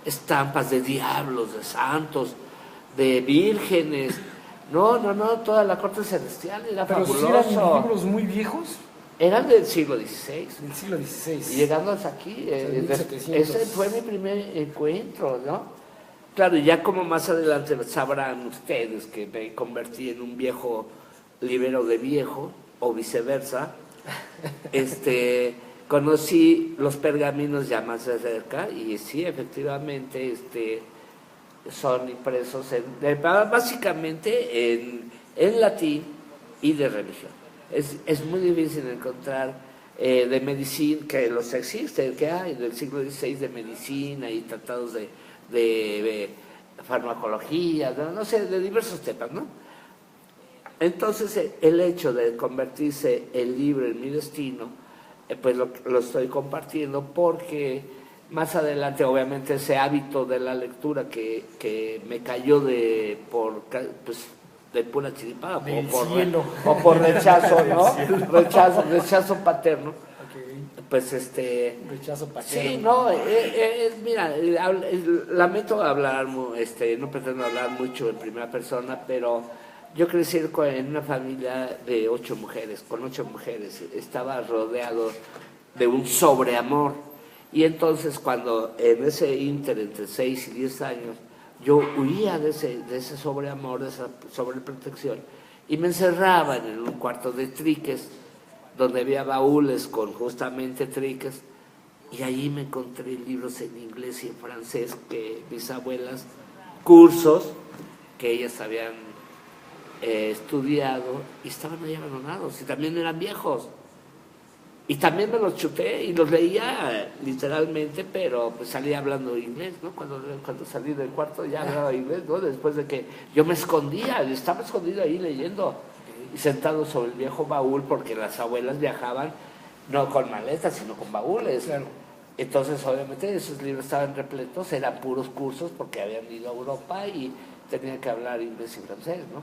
Estampas de diablos, de santos, de vírgenes. No, toda la corte celestial era fabuloso. ¿Pero sí eran libros muy viejos? Eran del siglo XVI. Del siglo XVI. Y llegando hasta aquí, ese fue mi primer encuentro, ¿no? Claro, ya como más adelante sabrán ustedes que me convertí en un viejo libero de viejo, o viceversa, conocí los pergaminos ya más de cerca, y sí, efectivamente, son impresos básicamente en latín y de religión. Es muy difícil encontrar de medicina, que los existen, que hay del siglo XVI de medicina y tratados de farmacología, no sé, de diversos temas, ¿no? Entonces, el hecho de convertirse el libro en mi destino, pues lo estoy compartiendo porque más adelante, obviamente, ese hábito de la lectura que me cayó de pura chiripada, o por rechazo, ¿no? rechazo paterno. Okay. Pues rechazo paterno. Sí, no, mira, lamento hablar, no pretendo hablar mucho en primera persona, pero yo crecí en una familia de 8 mujeres, con 8 mujeres. Estaba rodeado de un sobreamor. Y entonces, cuando en ese ínter, entre 6 y 10 años, yo huía de ese sobreamor, de esa sobreprotección, y me encerraba en un cuarto de triques, donde había baúles con justamente triques, y allí me encontré libros en inglés y en francés que mis abuelas, cursos que ellas habían estudiado y estaban ahí abandonados y también eran viejos. Y también me los chuté y los leía literalmente, pero pues salía hablando inglés, ¿no? Cuando salí del cuarto ya hablaba inglés, ¿no? Después de que yo me escondía, estaba escondido ahí leyendo y sentado sobre el viejo baúl porque las abuelas viajaban no con maletas, sino con baúles. Claro. Entonces, obviamente, esos libros estaban repletos, eran puros cursos porque habían ido a Europa y tenían que hablar inglés y francés, ¿no?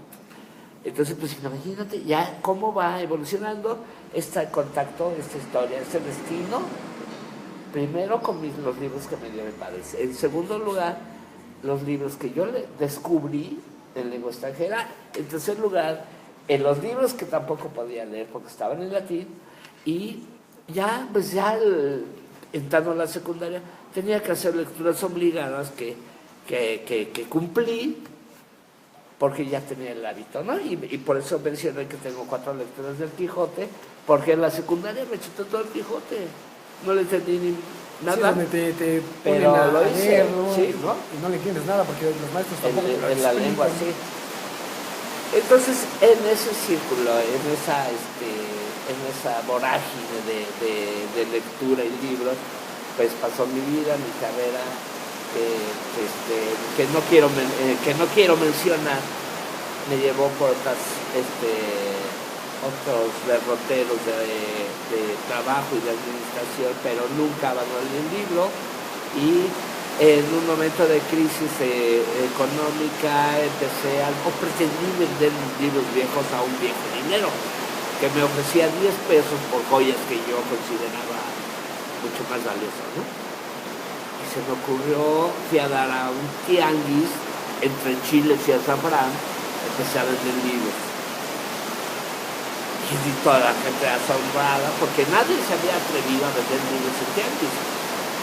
Entonces, pues imagínate ya cómo va evolucionando este contacto, esta historia, este destino. Primero con los libros que me dio mi padre. En segundo lugar, los libros que yo descubrí en lengua extranjera. En tercer lugar, en los libros que tampoco podía leer porque estaban en latín. Y ya, pues ya entrando a la secundaria, tenía que hacer lecturas obligadas que cumplí, porque ya tenía el hábito, ¿no? Y por eso mencioné que tengo 4 lecturas del Quijote, porque en la secundaria me chuté todo el Quijote, no le entendí ni nada. Sí, donde te ponen pero a lo hice, leer, ¿no? sí, ¿no? Y no le entiendes nada porque los maestros tampoco te lo En la explican. lengua, sí. Entonces, en ese círculo, en esa vorágine de lectura y libros, pues pasó mi vida, mi carrera, que no quiero mencionar, me llevó por otros derroteros de trabajo y de administración, pero nunca abandoné el libro. Y en un momento de crisis económica pretendí vender mis libros viejos a un viejo dinero que me ofrecía 10 pesos por joyas que yo consideraba mucho más valiosas, ¿no? Y se me ocurrió, fui a dar a un tianguis entre Chiles y Azafrán, empecé a vender libros. Y toda la gente asombrada, porque nadie se había atrevido a vender libros en tianguis,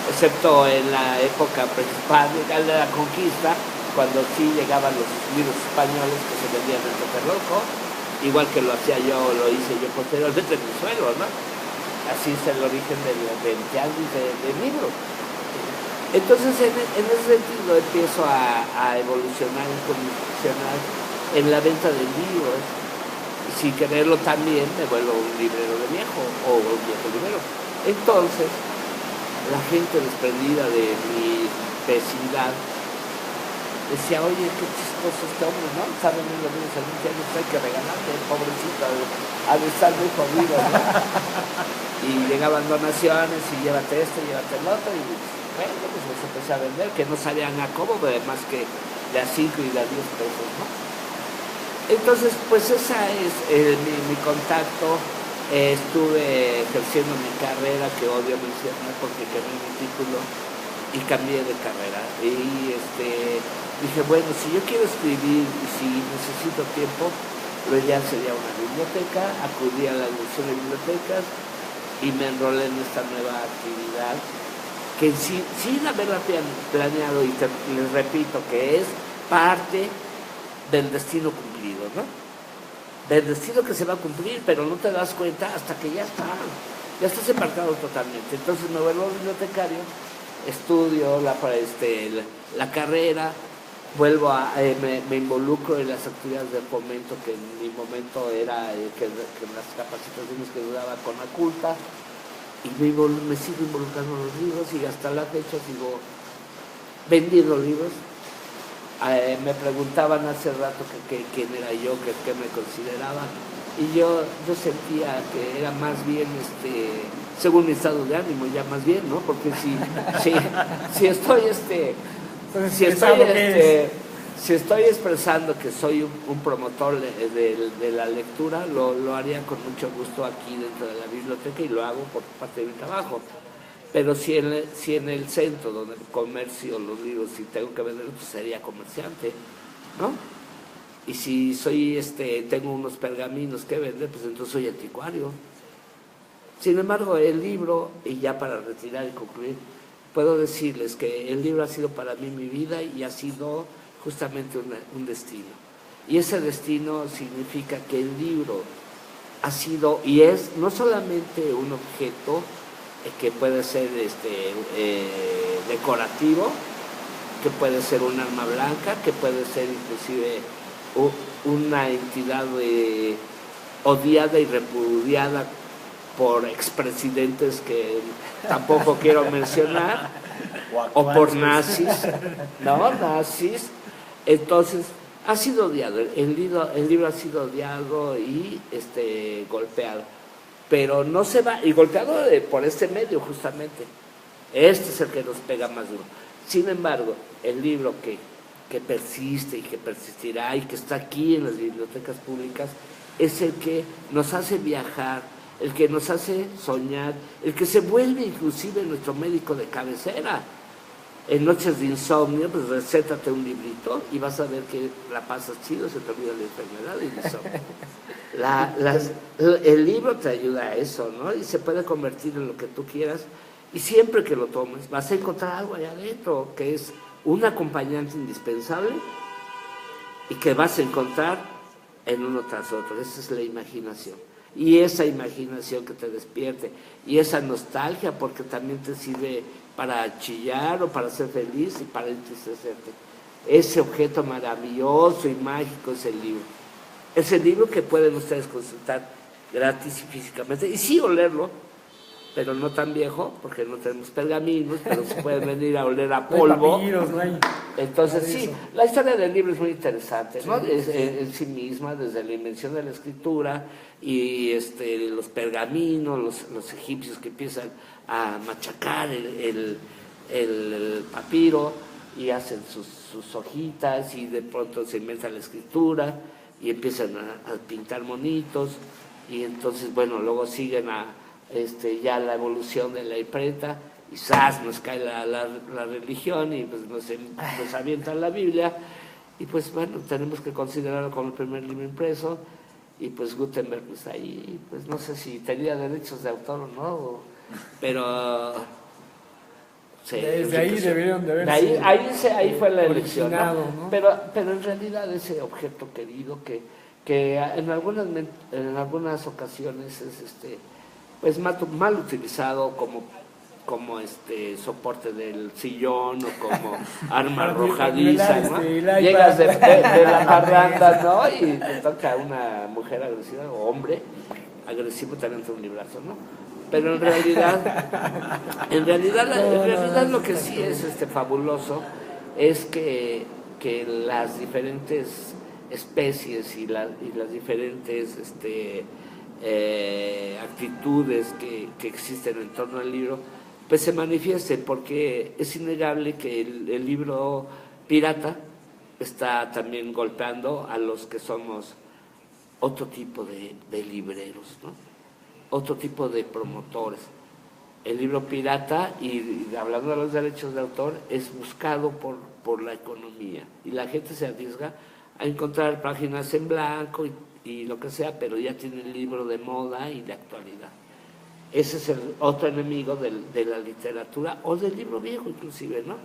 excepto en la época prehispánica de la conquista, cuando sí llegaban los libros españoles que se vendían en Toperloco, igual que lo hacía yo, lo hice yo posteriormente en mi suelo, ¿no? Así es el origen del tianguis de libros. Entonces, en ese sentido, empiezo a evolucionar, incursionar en la venta de libros. Sin quererlo también me vuelvo un librero de viejo o un viejo librero. Entonces, la gente desprendida de mi vecindad decía, oye, qué chistoso este hombre, ¿no? Está vendiendo libros en un tianguis, hay que regalarle, pobrecito, ha de estar muy jodido, ¿no? Y llegaban donaciones y llévate esto, llévate el otro, y bueno, pues les empecé a vender, que no sabían a cómo, además que de a 5 y de a 10 pesos, ¿no? Entonces, pues esa es mi contacto. Estuve ejerciendo mi carrera, que odio mencionar porque quemé mi título, y cambié de carrera. Y dije, bueno, si yo quiero escribir y si necesito tiempo, lo ideal sería una biblioteca. Acudí a la dirección de bibliotecas y me enrolé en esta nueva actividad, que sin haberla planeado, y les repito que es parte del destino cumplido, ¿no? Del destino que se va a cumplir, pero no te das cuenta hasta que ya estás embarcado totalmente. Entonces me vuelvo bibliotecario, estudio la carrera, me involucro en las actividades de fomento, que en mi momento era que las capacitaciones que duraba con la culta, y me sigo involucrando en los libros, y hasta la fecha sigo vendiendo libros. Me preguntaban hace rato quién era yo, qué me consideraba, y yo sentía que era más bien según mi estado de ánimo, ya más bien, ¿no? Porque si estoy expresando que soy un promotor de la lectura, lo haría con mucho gusto aquí dentro de la biblioteca, y lo hago por parte de mi trabajo. Pero si en el centro donde comercio los libros, si tengo que venderlos, pues sería comerciante, ¿no? Y si tengo unos pergaminos que vender, pues entonces soy anticuario. Sin embargo, el libro, y ya para retirar y concluir, puedo decirles que el libro ha sido para mí mi vida, y ha sido justamente un destino. Y ese destino significa que el libro ha sido y es no solamente un objeto que puede ser decorativo, que puede ser un arma blanca, que puede ser inclusive una entidad odiada y repudiada por expresidentes que tampoco quiero mencionar, o por nazis, ¿no? Nazis. Entonces, ha sido odiado, el libro ha sido odiado y golpeado, pero no se va, y golpeado por este medio justamente. Este es el que nos pega más duro. Sin embargo, el libro que persiste y que persistirá y que está aquí en las bibliotecas públicas es el que nos hace viajar, el que nos hace soñar, el que se vuelve inclusive nuestro médico de cabecera. En noches de insomnio, pues recétate un librito y vas a ver que la pasas chido, se te olvida la enfermedad y el insomnio. El libro te ayuda a eso, ¿no? Y se puede convertir en lo que tú quieras. Y siempre que lo tomes, vas a encontrar algo allá adentro, que es un acompañante indispensable y que vas a encontrar en uno tras otro. Esa es la imaginación. Y esa imaginación que te despierte, y esa nostalgia, porque también te sirve para chillar o para ser feliz y para entristecerte. Ese objeto maravilloso y mágico es el libro. Es el libro que pueden ustedes consultar gratis y físicamente, y sí olerlo, pero no tan viejo, porque no tenemos pergaminos, pero se pueden venir a oler a polvo. No hay. Entonces sí, la historia del libro es muy interesante, ¿no? En sí misma, desde la invención de la escritura y los pergaminos, los egipcios que empiezan a machacar el papiro y hacen sus hojitas, y de pronto se inventa la escritura y empiezan a pintar monitos, y entonces, bueno, luego siguen ya la evolución de la imprenta, y ¡zas!, nos cae la religión y pues nos avientan la Biblia, y pues bueno, tenemos que considerarlo como el primer libro impreso, y pues Gutenberg pues ahí, pues no sé si tenía derechos de autor o no, pero desde ahí debieron de haber ahí fue la elección, ¿no? Pero en realidad ese objeto querido que en algunas ocasiones es pues mal utilizado como soporte del sillón o como arma arrojadiza, ¿no? Llegas de la parranda, ¿no? Y te toca una mujer agresiva o hombre agresivo, también es un librazo, ¿no? Pero en realidad lo que sí es fabuloso es que las diferentes especies y las diferentes actitudes que existen en torno al libro, pues se manifiesten, porque es innegable que el libro pirata está también golpeando a los que somos otro tipo de libreros, ¿no? Otro tipo de promotores. El libro pirata, y hablando de los derechos de autor, es buscado por la economía, y la gente se arriesga a encontrar páginas en blanco y lo que sea, pero ya tiene el libro de moda y de actualidad. Ese es el otro enemigo de la literatura, o del libro viejo inclusive, ¿no?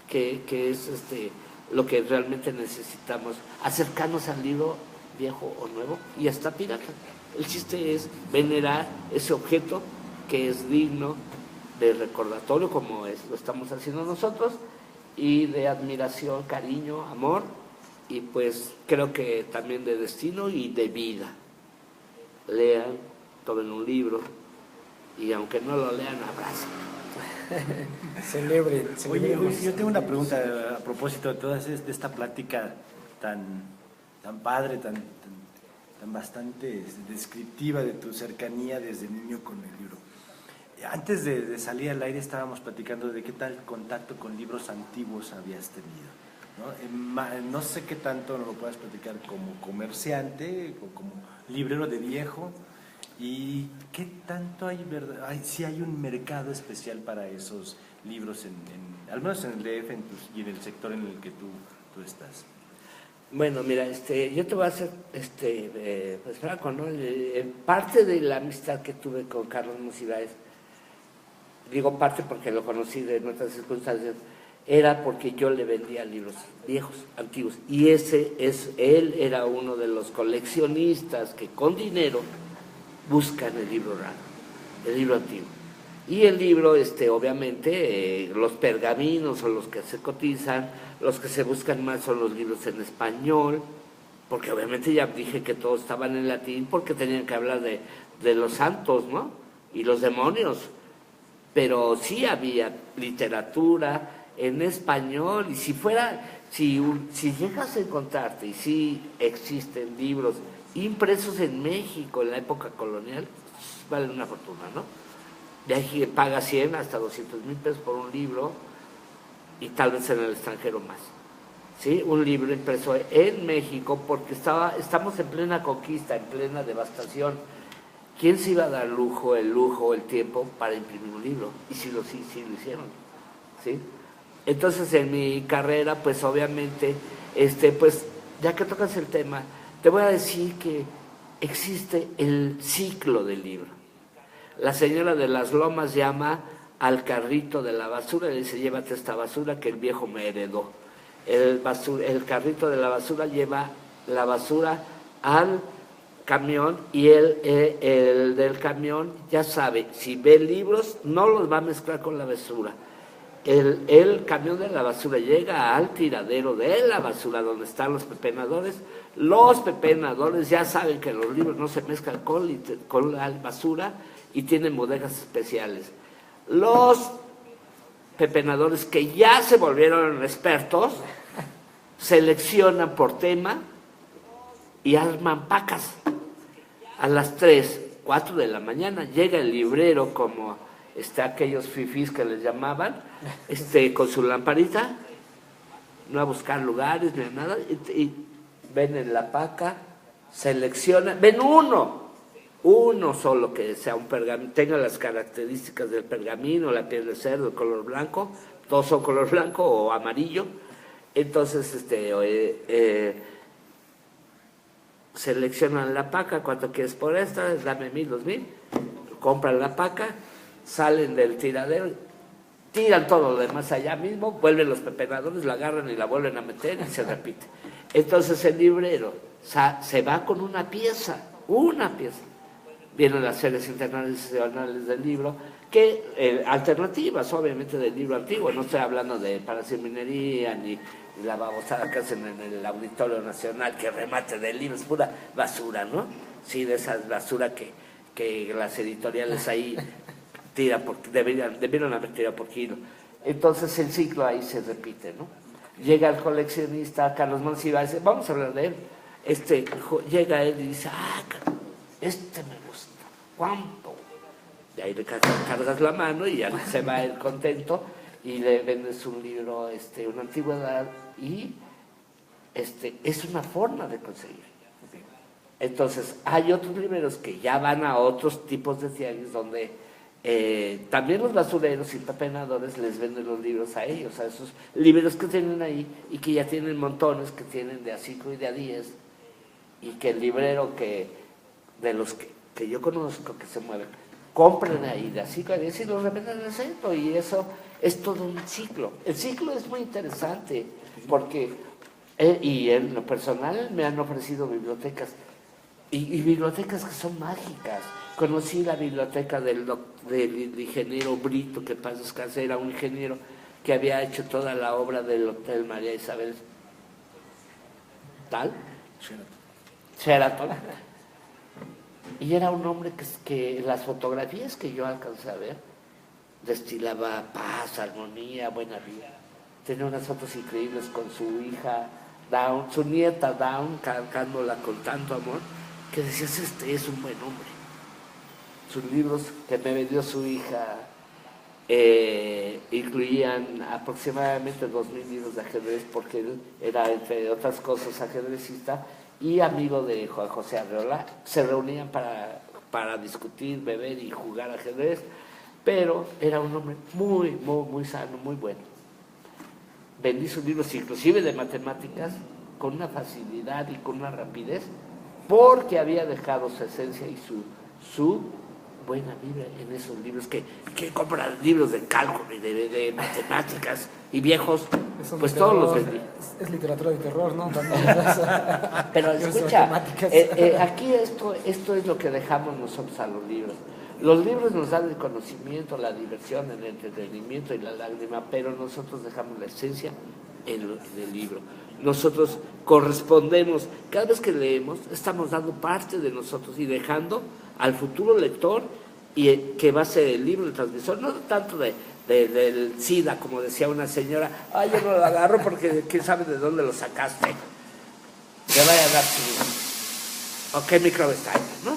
Que es lo que realmente necesitamos, acercarnos al libro viejo o nuevo, y hasta pirata. El chiste es venerar ese objeto que es digno de recordatorio, como lo estamos haciendo nosotros, y de admiración, cariño, amor, y pues creo que también de destino y de vida. Lean, tomen un libro, y aunque no lo lean, abracen. Celebren. Oye, yo tengo una pregunta a propósito de esta plática tan padre, tan bastante descriptiva de tu cercanía desde niño con el libro. Antes de salir al aire estábamos platicando de qué tal contacto con libros antiguos habías tenido, ¿no? No sé qué tanto nos lo puedas platicar como comerciante o como librero de viejo, y qué tanto si hay un mercado especial para esos libros, al menos en el DF y en el sector en el que tú estás. Bueno, mira, yo te voy a hacer, pues franco, ¿no? Parte de la amistad que tuve con Carlos Monsiváis, digo parte porque lo conocí de otras circunstancias, era porque yo le vendía libros viejos, antiguos, y él era uno de los coleccionistas que con dinero buscan el libro raro, el libro antiguo. Y el libro, obviamente, los pergaminos son los que se cotizan, los que se buscan más son los libros en español, porque obviamente ya dije que todos estaban en latín porque tenían que hablar de los santos, ¿no? Y los demonios. Pero sí había literatura en español, y si llegas a encontrarte, y sí existen libros impresos en México en la época colonial, vale una fortuna, ¿no? De ahí que paga 100 hasta 200,000 pesos por un libro, y tal vez en el extranjero más. ¿Sí? Un libro impreso en México, porque estamos en plena conquista, en plena devastación. ¿Quién se iba a dar el tiempo para imprimir un libro? Y sí lo hicieron, ¿sí? Entonces, en mi carrera, pues obviamente, pues ya que tocas el tema, te voy a decir que existe el ciclo del libro. La señora de las Lomas llama al carrito de la basura y le dice: llévate esta basura que el viejo me heredó. El carrito de la basura lleva la basura al camión, y el del camión ya sabe, si ve libros no los va a mezclar con la basura. El camión de la basura llega al tiradero de la basura donde están los pepenadores. Los pepenadores ya saben que los libros no se mezclan con la basura y tienen bodegas especiales. Los pepenadores, que ya se volvieron expertos, seleccionan por tema y arman pacas. A las 3, 4 de la mañana llega el librero, como aquellos fifís que les llamaban, con su lamparita, no a buscar lugares ni nada, y ven en la paca, seleccionan, ven uno solo que sea un pergamino, tenga las características del pergamino, la piel de cerdo, el color blanco, todos son color blanco o amarillo. Entonces seleccionan la paca: ¿cuánto quieres por esta? Dame 1,000, 2,000. Compran la paca, salen del tiradero, tiran todo lo demás allá mismo, vuelven los pepenadores, la agarran y la vuelven a meter, y se repite. Entonces el librero se va con una pieza. Vienen las series internacionales del libro, alternativas obviamente del libro antiguo. No estoy hablando de Palacio de Minería ni la babosada que hacen en el Auditorio Nacional, que remate del libro, es pura basura, ¿no? Sí, de esa basura que las editoriales ahí debieron haber tirado por kilo. Entonces el ciclo ahí se repite, ¿no? Llega el coleccionista Carlos Monsiváis, dice: vamos a hablar de él. Llega él y dice: me gusta, ¿cuánto? De ahí le cargas la mano y ya se va él contento, y le vendes un libro, una antigüedad, y es una forma de conseguir. Entonces hay otros libreros que ya van a otros tipos de tianguis, donde también los basureros y pepenadores les venden los libros a ellos, a esos libreros que tienen ahí, y que ya tienen montones, que tienen de a 5 y de a 10, y que el librero de los que yo conozco que se mueven, compren ahí de a 5 a 10 y los revenden en el centro, y eso es todo un ciclo. El ciclo es muy interesante, porque y en lo personal me han ofrecido bibliotecas, y bibliotecas que son mágicas. Conocí la biblioteca del ingeniero Brito, que paz descanse, era un ingeniero que había hecho toda la obra del Hotel María Isabel Sheraton. Y era un hombre que las fotografías que yo alcancé a ver destilaba paz, armonía, buena vida. Tenía unas fotos increíbles con su hija Dawn, su nieta Dawn, cargándola con tanto amor, que decías: es un buen hombre. Sus libros que me vendió su hija incluían aproximadamente 2,000 libros de ajedrez, porque él era, entre otras cosas, ajedrecista y amigo de Juan José Arreola. Se reunían para discutir, beber y jugar ajedrez, pero era un hombre muy, muy, muy sano, muy bueno. Vendí sus libros, inclusive de matemáticas, con una facilidad y con una rapidez, porque había dejado su esencia y su buena vida en esos libros. Que compran libros de cálculo y de matemáticas y viejos, pues todos los vendí. Es literatura de terror, ¿no? Pero escucha, aquí esto es lo que dejamos nosotros a los libros. Los libros nos dan el conocimiento, la diversión, el entretenimiento y la lágrima, pero nosotros dejamos la esencia en el libro. nosotros correspondemos, cada vez que leemos, estamos dando parte de nosotros y dejando al futuro lector y que va a ser el libro de transmisor, no tanto del SIDA, como decía una señora, ay, yo no lo agarro porque quién sabe de dónde lo sacaste, te vaya a dar su... ¿O qué microbe está ahí, no?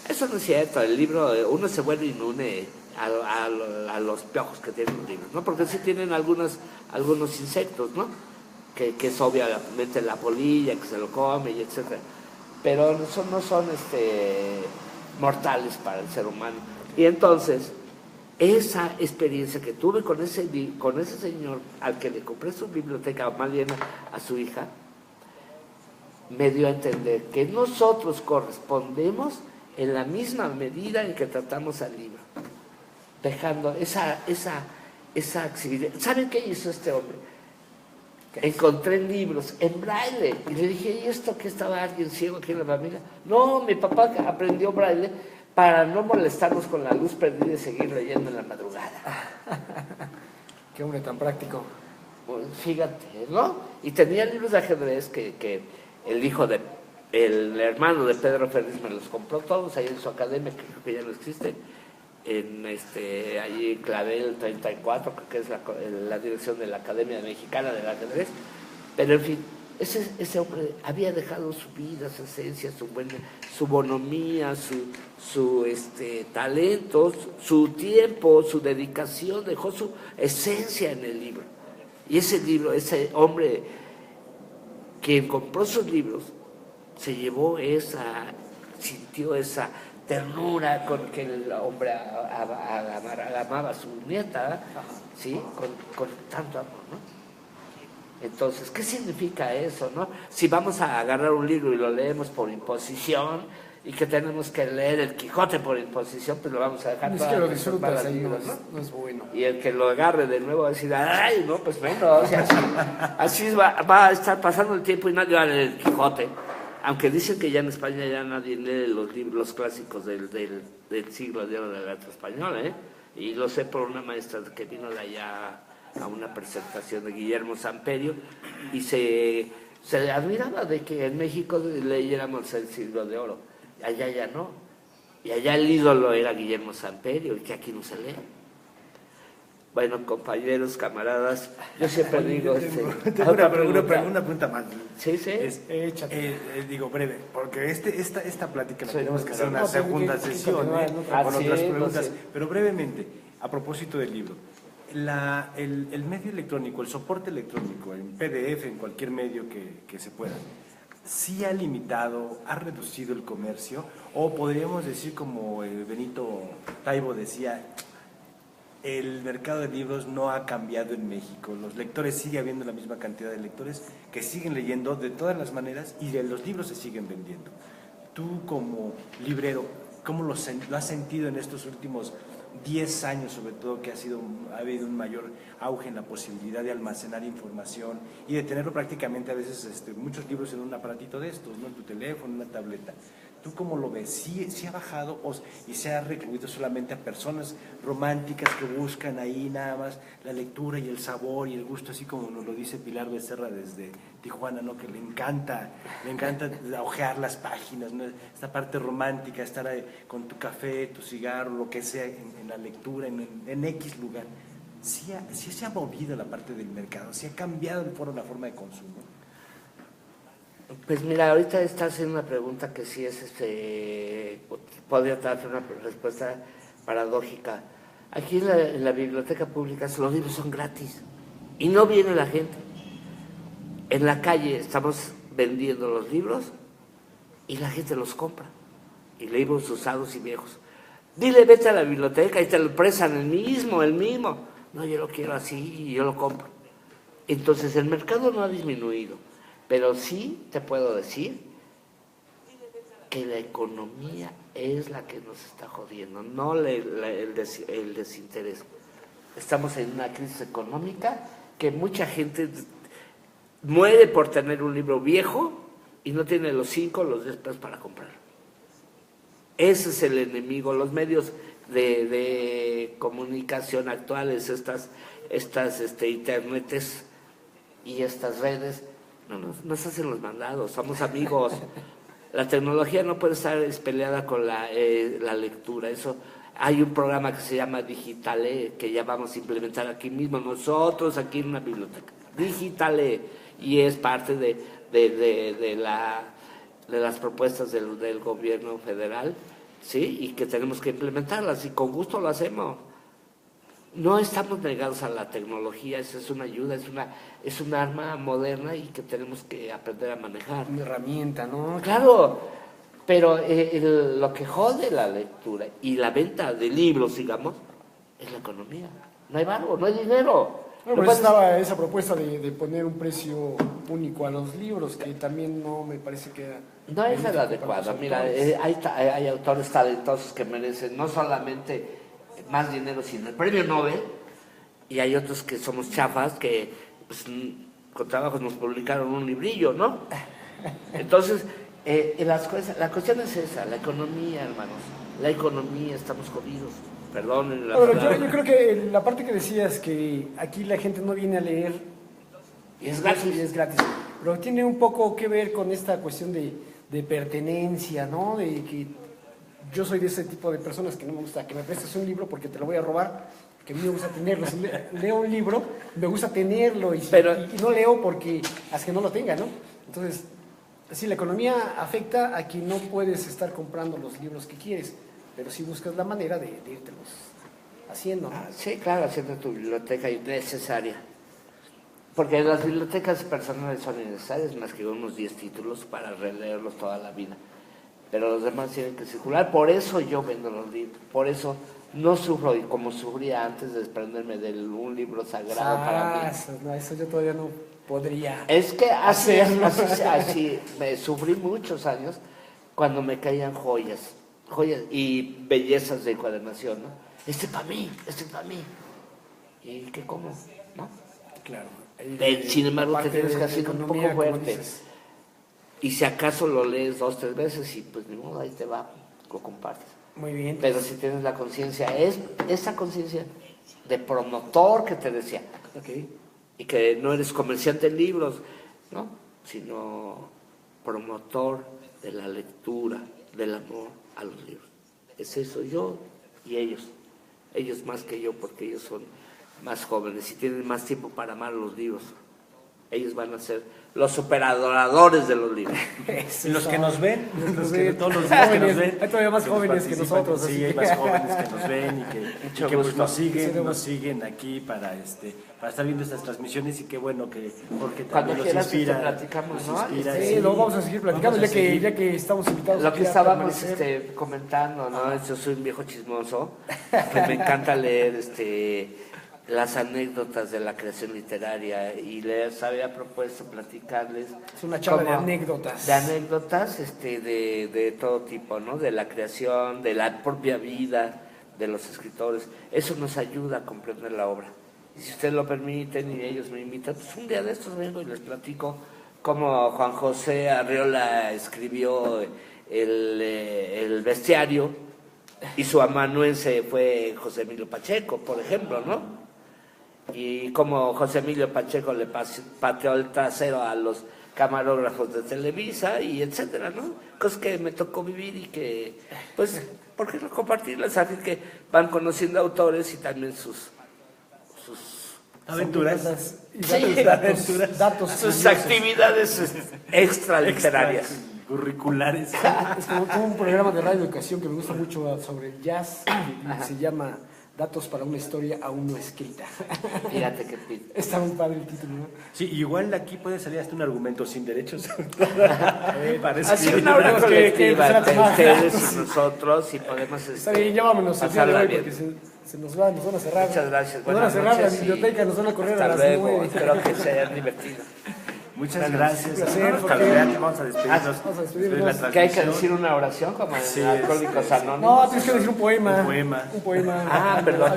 Eso no es cierto, el libro, uno se vuelve inmune a los piojos que tienen los libros, ¿no? Porque sí tienen algunos insectos, ¿no? Que es obviamente la polilla, que se lo come, y etcétera. Pero no son mortales para el ser humano. Y entonces, esa experiencia que tuve con ese señor al que le compré su biblioteca, más bien a su hija, me dio a entender que nosotros correspondemos en la misma medida en que tratamos al libro, dejando esa accesibilidad. ¿Saben qué hizo este hombre? Encontré libros en braille y le dije, ¿y esto que estaba alguien ciego aquí en la familia? No, mi papá aprendió braille para no molestarnos con la luz perdida y seguir leyendo en la madrugada. Qué hombre tan práctico. Pues, fíjate, ¿no? Y tenía libros de ajedrez que el hermano de Pedro Ferriz me los compró todos ahí en su academia, que creo que ya no existe, allí en Clavel 34, que es la dirección de la Academia Mexicana del Ajedrez. Pero en fin, ese hombre había dejado su vida, su esencia, su bonomía, su talento, su tiempo, su dedicación, dejó su esencia en el libro. Y ese libro, ese hombre quien compró sus libros, sintió esa ternura con que el hombre amaba a su nieta, ¿sí? Con tanto amor, ¿no? Entonces, ¿qué significa eso, no? Si vamos a agarrar un libro y lo leemos por imposición y que tenemos que leer el Quijote por imposición, pues lo vamos a dejar. Es que lo disfrutas ahí, ¿no? No es bueno. Y el que lo agarre de nuevo va a decir, ay, no, pues bueno, o sea, así va a estar pasando el tiempo y nadie va a leer el Quijote. Aunque dicen que ya en España ya nadie lee los libros clásicos del siglo de oro de la letra española, ¿eh? Y lo sé por una maestra que vino de allá a una presentación de Guillermo Samperio y se admiraba de que en México leyéramos el siglo de oro. Allá ya no. Y allá el ídolo era Guillermo Samperio, y que aquí no se lee. Bueno, compañeros, camaradas, yo siempre digo... Tengo una pregunta más. Sí, sí. Digo breve, porque esta plática la Sí, tenemos que hacer una no, segunda que sesión, continuar, con ¿no? otras Sí, preguntas. sí. Pero brevemente, a propósito del libro, el medio electrónico, el soporte electrónico, en PDF, en cualquier medio que se pueda, ¿sí ha limitado, ha reducido el comercio? O podríamos decir, como Benito Taibo decía, el mercado de libros no ha cambiado en México. Los lectores, sigue habiendo la misma cantidad de lectores que siguen leyendo de todas las maneras y los libros se siguen vendiendo. Tú como librero, ¿cómo lo has sentido en estos últimos 10 años, sobre todo, que ha habido un mayor auge en la posibilidad de almacenar información y de tenerlo prácticamente a veces muchos libros en un aparatito de estos, ¿no? En tu teléfono, en una tableta? ¿Tú cómo lo ves? ¿Sí ha bajado y se ha recluido solamente a personas románticas que buscan ahí nada más la lectura y el sabor y el gusto, así como nos lo dice Pilar Becerra desde Tijuana, ¿no? Que le encanta hojear las páginas, ¿no? Esta parte romántica, estar ahí con tu café, tu cigarro, lo que sea, en la lectura, en X lugar? ¿Sí se ha movido la parte del mercado? ¿Sí ha cambiado la forma de consumo? Pues mira, ahorita estás haciendo una pregunta que sí es, podría darte una respuesta paradójica. Aquí en la biblioteca pública los libros son gratis y no viene la gente. En la calle estamos vendiendo los libros y la gente los compra, y libros usados y viejos. Dile, vete a la biblioteca y te lo prestan el mismo. No, yo lo quiero así y yo lo compro. Entonces el mercado no ha disminuido. Pero sí te puedo decir que la economía es la que nos está jodiendo, no el desinterés. Estamos en una crisis económica que mucha gente muere por tener un libro viejo y no tiene los 5 o los 10 pesos para comprarlo. Ese es el enemigo. Los medios de comunicación actuales, estas internetes y estas redes, no nos hacen los mandados, somos amigos. La tecnología no puede estar peleada con la lectura. Eso, hay un programa que se llama Digitale, que ya vamos a implementar aquí mismo, nosotros aquí en una biblioteca. Digitale, y es parte de las propuestas del gobierno federal, ¿sí? Y que tenemos que implementarlas, y con gusto lo hacemos. No estamos negados a la tecnología, eso es una ayuda, es un arma moderna y que tenemos que aprender a manejar. Una herramienta, ¿no? Claro, pero lo que jode la lectura y la venta de libros, digamos, es la economía. No hay barro, no hay dinero. Bueno, pues estaba esa propuesta de poner un precio único a los libros, que también no me parece que... No es el adecuado. Mira, hay autores talentosos que merecen no solamente más dinero, sino el premio Nobel, y hay otros que somos chafas que pues, con trabajos nos publicaron un librillo, ¿no? Entonces, la cuestión es esa, la economía, hermanos, la economía, estamos jodidos, perdón. Yo creo que la parte que decías, que aquí la gente no viene a leer, y es gratis. Y es gratis, pero tiene un poco que ver con esta cuestión de pertenencia, ¿no? De que yo soy de ese tipo de personas que no me gusta que me prestes un libro porque te lo voy a robar, que a mí me gusta tenerlo. Si leo un libro, me gusta tenerlo, y no leo porque hasta que no lo tenga, ¿no? Entonces, sí, la economía afecta a que no puedes estar comprando los libros que quieres, pero sí buscas la manera de írtelos haciendo, ¿no? Sí, claro, haciendo tu biblioteca innecesaria. Porque las bibliotecas personales son innecesarias, más que unos 10 títulos para releerlos toda la vida. Pero los demás tienen que circular. Por eso yo vendo los libros. Por eso no sufro, y como sufría antes de desprenderme de un libro sagrado para mí. No, eso yo todavía no podría. Es que así me sufrí muchos años cuando me caían joyas y bellezas de encuadernación, ¿no? Este para mí. ¿Y qué como? ¿No? Claro. Sin embargo, te tienes que hacer un poco fuerte. Y si acaso lo lees 2, 3 veces, y pues ni modo, ahí te va, lo compartes. Muy bien. Pero si tienes la conciencia, es esa conciencia de promotor que te decía. Okay. Y que no eres comerciante en libros, ¿no? Sino promotor de la lectura, del amor a los libros. Es eso, yo y ellos. Ellos más que yo, porque ellos son más jóvenes y tienen más tiempo para amar los libros. Ellos van a ser los superadoradores de los libros. Y los que nos ven, todos los días que nos ven, hay todavía más jóvenes que nosotros. Sí, hay más jóvenes que nos ven y que pues nos siguen aquí para estar viendo estas transmisiones, y qué bueno que porque también los inspira. Platicamos, ¿no? Sí, lo vamos a seguir platicando ya que estamos invitados. Lo que estábamos comentando, ¿no? Yo soy un viejo chismoso que me encanta leer las anécdotas de la creación literaria, y les había propuesto platicarles. Es una charla de anécdotas. De anécdotas de todo tipo, ¿no? De la creación, de la propia vida de los escritores. Eso nos ayuda a comprender la obra. Y si ustedes lo permiten y ellos me invitan, pues un día de estos vengo y les platico cómo Juan José Arriola escribió el bestiario, y su amanuense fue José Emilio Pacheco, por ejemplo, ¿no? Y como José Emilio Pacheco le pateó el trasero a los camarógrafos de Televisa, y etcétera, ¿no? Cosas que me tocó vivir y que, pues, ¿por qué no compartirlas? Así que van conociendo autores y también sus aventuras. Datos sus actividades extraliterarias. Curriculares. Es como un programa de radio educación que me gusta mucho sobre el jazz, y se llama Datos para una historia aún no escrita. Fíjate que está muy padre el título, ¿no? Sí, igual aquí puede salir hasta un argumento sin derechos. Así una obra colectiva entre ustedes y nosotros, y podemos está bien, ya vámonos a hoy porque se nos van a cerrar. Muchas gracias. Nos van a cerrar la biblioteca, nos van a correr hasta a las luego. 9. Espero que se hayan divertido. Muchas gracias. Vamos a despedirnos. Que hay que decir una oración como en Alcohólicos Anónimos. No, tienes que decir un poema. Un poema. Ah, perdón.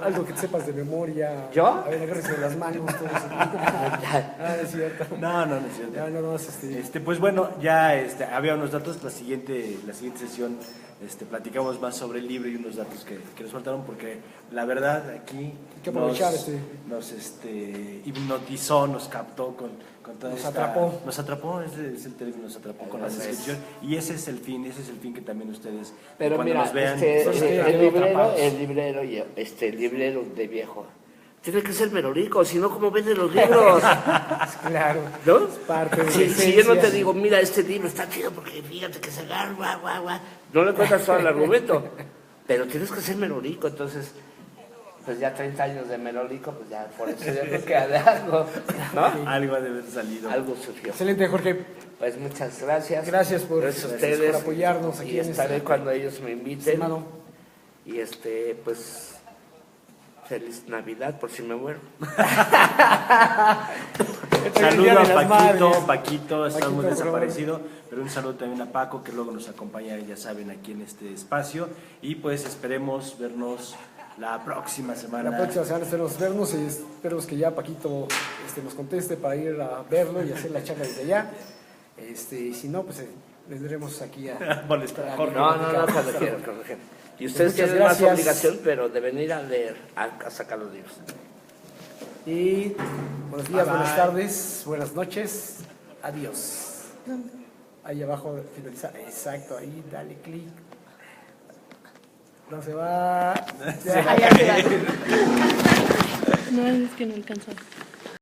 Algo que te sepas de memoria. ¿Yo? A ver, agárrese de las manos. Todo eso. Es cierto. No es cierto. Ya, no, Pues bueno, ya había unos datos. La siguiente sesión platicamos más sobre el libro y unos datos que nos faltaron, porque la verdad aquí Hay que aprovechar nos hipnotizó, nos captó con toda Nos esta... atrapó. Nos atrapó, ese es el término, nos atrapó con la Así es. descripción. Y ese es el fin que también ustedes, Pero cuando mira, nos vean... el librero de viejo tiene que ser melódico, si no, ¿cómo venden los libros? Claro. ¿No? Es parte de la Si yo esencia. no te digo, mira, este libro está chido porque fíjate que se agarra, no le cuentas todo el argumento, pero tienes que ser melódico, entonces, pues ya 30 años de melódico, pues ya por eso yo creo que de algo, ¿no? Algo ha de haber salido. Algo surgió. Excelente, Jorge. Pues muchas gracias. Gracias por ustedes apoyarnos aquí y en estaré esta cuando ellos me inviten. semana. Y pues feliz Navidad por si me muero. Saludo a Día de las Paquito, Madres. Paquito, está muy Paquito, desaparecido, pero un saludo también a Paco, que luego nos acompaña, ya saben, aquí en este espacio, y pues esperemos vernos la próxima semana. La próxima semana esperemos vernos y esperemos que ya Paquito nos conteste para ir a verlo y hacer la charla desde allá. Y si no, pues vendremos aquí a Molestar a Jorge. No, cuando quieran. Y ustedes Muchas tienen más gracias. obligación, pero de venir a leer, a sacar los libros. Y buenos días, Bye, buenas bye. tardes, buenas noches. Adiós. Ahí abajo, finalizar. Exacto, ahí dale clic. No se va. Se va a caer. No, es que no alcanzó.